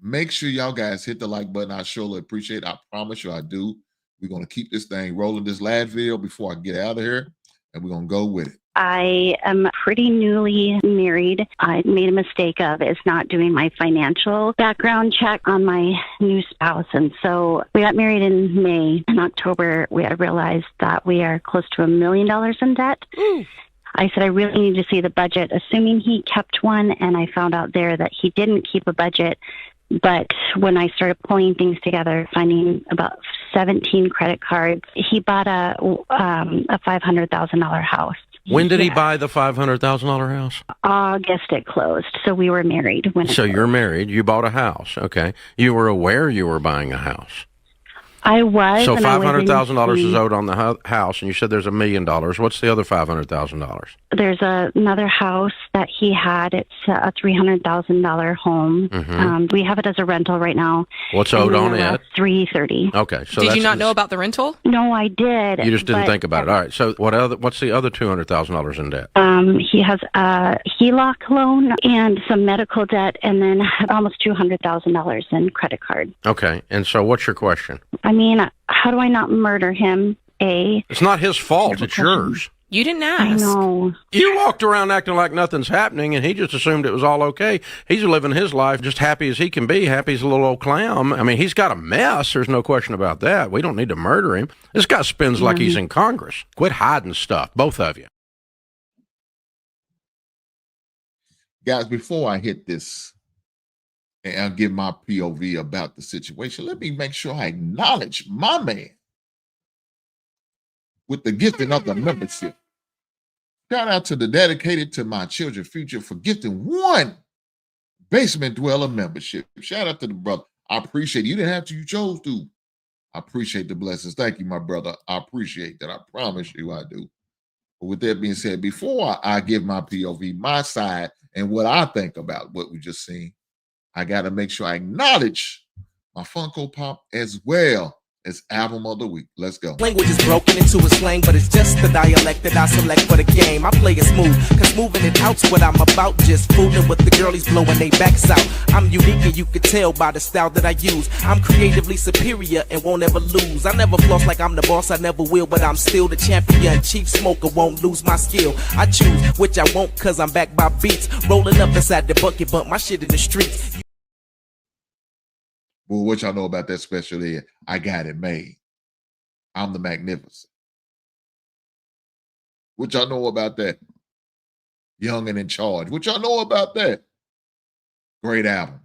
Make sure y'all guys hit the like button. I surely appreciate it. I promise you I do. We're going to keep this thing rolling. This last video before I get out of here. and we're going to go with it. I am pretty newly married. I made a mistake of is not doing my financial background check on my new spouse. And so we got married in May. In October, we had realized that we are close to $1 million in debt. I said, I really need to see the budget, assuming he kept one. And I found out there that he didn't keep a budget. But when I started pulling things together, finding about 17 credit cards, he bought a $500,000 house. When did he buy the $500,000 house? August it closed. So we were married when it So closed. you're married. You bought a house. Okay. You were aware you were buying a house. I was. So and I was in $500,000 is the- owed on the house, and you said there's $1 million. What's the other $500,000? There's another house that he had. It's a $300,000 home. Mhm. We have it as a rental right now. What's And owed we on are it? $330,000. Okay. So Did that's you not know about the rental? No, I did. You just didn't but, think about it. All right. So what's the other $200,000 in debt? He has a HELOC loan and some medical debt, and then almost $200,000 in credit card. Okay. And so what's your question? I mean, how do I not murder him? It's not his fault. It's yours. You didn't ask. I know. You walked around acting like nothing's happening, and he just assumed it was all okay. He's living his life just happy as he can be, happy as a little old clown. I mean, he's got a mess. There's no question about that. We don't need to murder him. This guy spins like he's in Congress. Quit hiding stuff, both of you. Guys, before I hit this and I'll give my POV about the situation, let me make sure I acknowledge my man with the gifting of the membership. Shout out to the Dedicated to My Children Future for gifting one Basement Dweller membership. Shout out to the brother. I appreciate it. You didn't have to, you chose to. I appreciate the blessings. Thank you, my brother. I appreciate that. I promise you I do. But with that being said, before I give my POV, my side, and what I think about what we just seen, I got to make sure I acknowledge my Funko Pop as well as Album of the Week. Let's go. Language is broken into a slang, but it's just the dialect that I select for the game. I play it smooth, cause moving it out's what I'm about. Just fooling with the girlies blowing they backs out. I'm unique and you can tell by the style that I use. I'm creatively superior and won't ever lose. I never floss like I'm the boss, I never will, but I'm still the champion. Chief smoker, won't lose my skill. I choose which I won't, cause I'm backed by beats. Rolling up inside the bucket, but my shit in the streets. Well, what y'all know about that special ed? I got it made. I'm the Magnificent. What y'all know about that? Young and in Charge. What y'all know about that? Great album.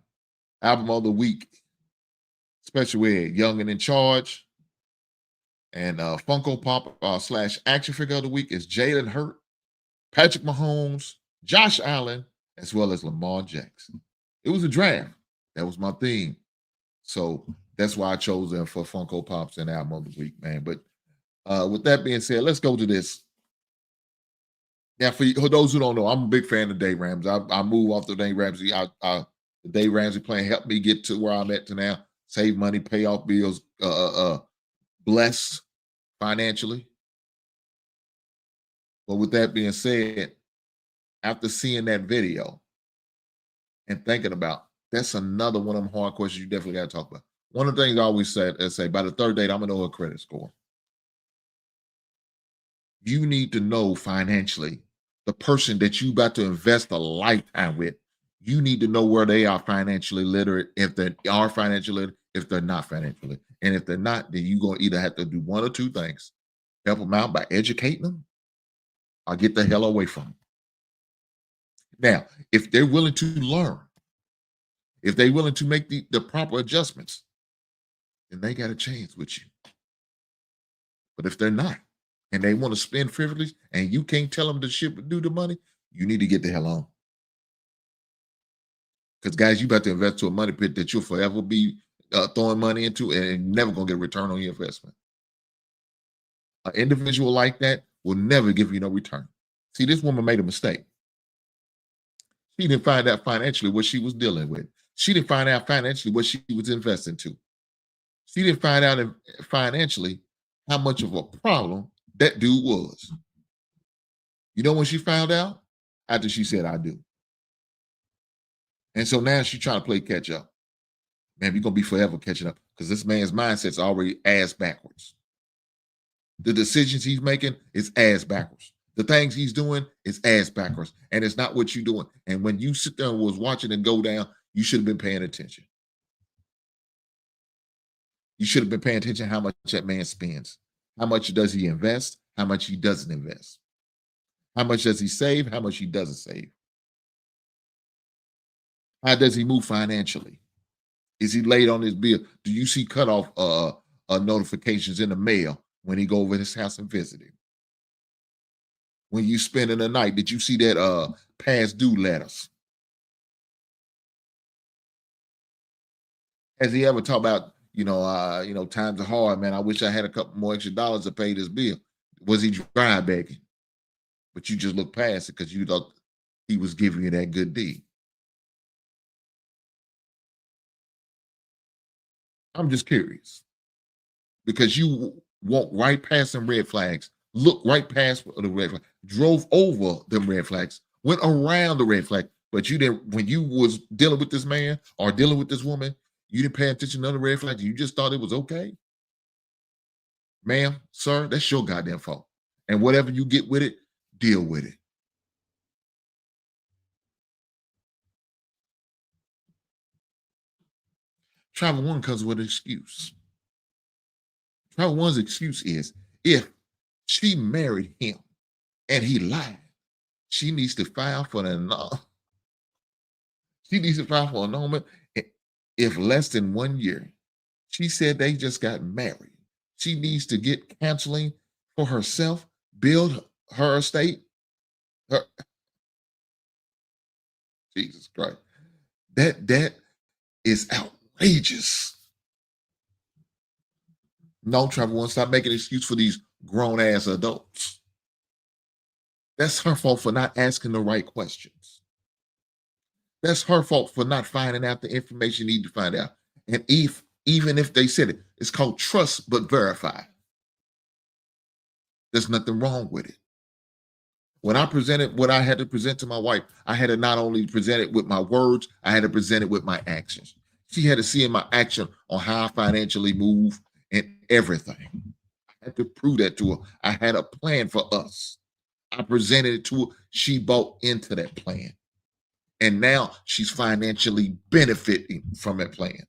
Album of the Week. Special ed. Young and in Charge. And Funko Pop / action figure of the week is Jalen Hurts, Patrick Mahomes, Josh Allen, as well as Lamar Jackson. It was a draft. That was my theme. So that's why I chose them for Funko Pops and Album of the Week, man. But with that being said, let's go to this. Now, for those who don't know, I'm a big fan of Dave Ramsey. I moved off the Dave Ramsey. The Dave Ramsey plan helped me get to where I'm at to now. Save money, pay off bills, bless financially. But with that being said, after seeing that video and thinking about, that's another one of them hard questions you definitely got to talk about. One of the things I always say, by the third date, I'm going to know her credit score. You need to know financially the person that you about to invest a lifetime with. You need to know where they are financially literate, if they are financially literate, if they're not financially literate. And if they're not, then you're going to either have to do one or two things. Help them out by educating them or get the hell away from them. Now, if they're willing to learn, if they're willing to make the proper adjustments, then they got a chance with you. But if they're not, and they want to spend frivolously, and you can't tell them to ship and do the money, you need to get the hell on. Because, guys, you about to invest to a money pit that you'll forever be throwing money into and never going to get a return on your investment. An individual like that will never give you no return. See, this woman made a mistake. She didn't find out financially what she was dealing with. She didn't find out financially what she was investing to. She didn't find out financially how much of a problem that dude was. You know when she found out? After she said, I do. And so now she's trying to play catch up. Man, we're going to be forever catching up because this man's mindset's already ass backwards. The decisions he's making is ass backwards. The things he's doing is ass backwards, and it's not what you're doing. And when you sit there and was watching it go down, you should have been paying attention. You should have been paying attention how much that man spends. How much does he invest? How much he doesn't invest? How much does he save? How much he doesn't save? How does he move financially? Is he late on his bill? Do you see cutoff notifications in the mail when he go over his house and visit him? When you spending the night, did you see that past due letters? Has he ever talked about, times are hard, man. I wish I had a couple more extra dollars to pay this bill. Was he dry begging? But you just look past it because you thought he was giving you that good deed. I'm just curious. Because you walked right past some red flags, looked right past the red flag, drove over them red flags, went around the red flag. But you didn't, when you was dealing with this man or dealing with this woman, you didn't pay attention to the red flags. You just thought it was okay. Ma'am, sir, that's your goddamn fault. And whatever you get with it, deal with it. Travel One comes with an excuse. Travel One's excuse is if she married him and he lied, she needs to file for an annulment. She needs to file for an annulment if less than 1 year. She said they just got married. She needs to get counseling for herself, build her estate. Jesus Christ. That is outrageous. No, Travel One, stop making an excuse for these grown-ass adults. That's her fault for not asking the right questions. That's her fault for not finding out the information you need to find out. And even if they said it, it's called trust but verify. There's nothing wrong with it. When I presented what I had to present to my wife, I had to not only present it with my words, I had to present it with my actions. She had to see in my action on how I financially move and everything. I had to prove that to her. I had a plan for us. I presented it to her. She bought into that plan. And now she's financially benefiting from that plan.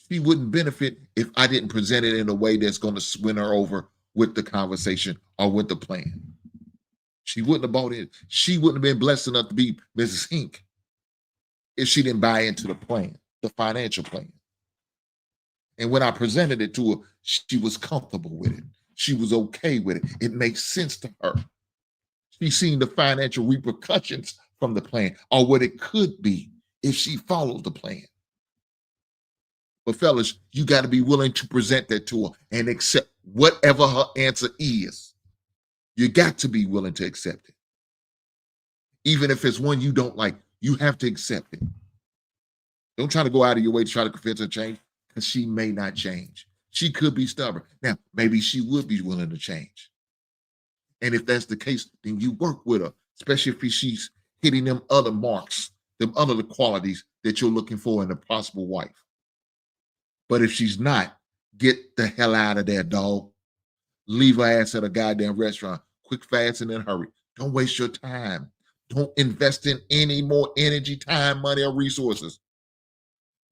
She wouldn't benefit if I didn't present it in a way that's going to win her over with the conversation or with the plan. She wouldn't have bought in. She wouldn't have been blessed enough to be Mrs. Hink if she didn't buy into the plan, the financial plan. And when I presented it to her, she was comfortable with it. She was okay with it. It makes sense to her. She's seen the financial repercussions from the plan or what it could be if she followed the plan. But fellas, you got to be willing to present that to her and accept whatever her answer is. You got to be willing to accept it. Even if it's one you don't like, you have to accept it. Don't try to go out of your way to try to convince her to change because she may not change. She could be stubborn. Now, maybe she would be willing to change. And if that's the case, then you work with her, especially if she's hitting them other marks, them other qualities that you're looking for in a possible wife. But if she's not, get the hell out of there, dog. Leave her ass at a goddamn restaurant. Quick, fast, and in a hurry. Don't waste your time. Don't invest in any more energy, time, money, or resources.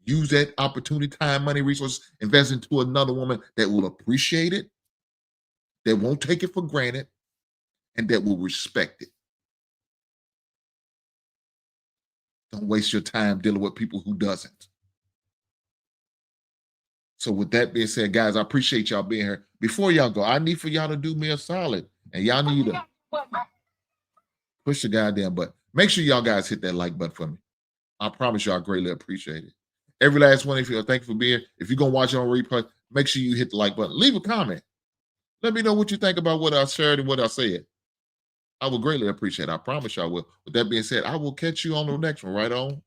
Use that opportunity, time, money, resources, invest into another woman that will appreciate it, that won't take it for granted, and that will respect it. Don't waste your time dealing with people who doesn't. So with that being said, guys, I appreciate y'all being here. Before y'all go, I need for y'all to do me a solid. And y'all need to push the goddamn button. Make sure y'all guys hit that like button for me. I promise y'all I greatly appreciate it. Every last one of you, thank you for being here. If you're going to watch it on replay, make sure you hit the like button. Leave a comment. Let me know what you think about what I shared and what I said. I will greatly appreciate it. I promise y'all will. With that being said, I will catch you on the next one. Right on.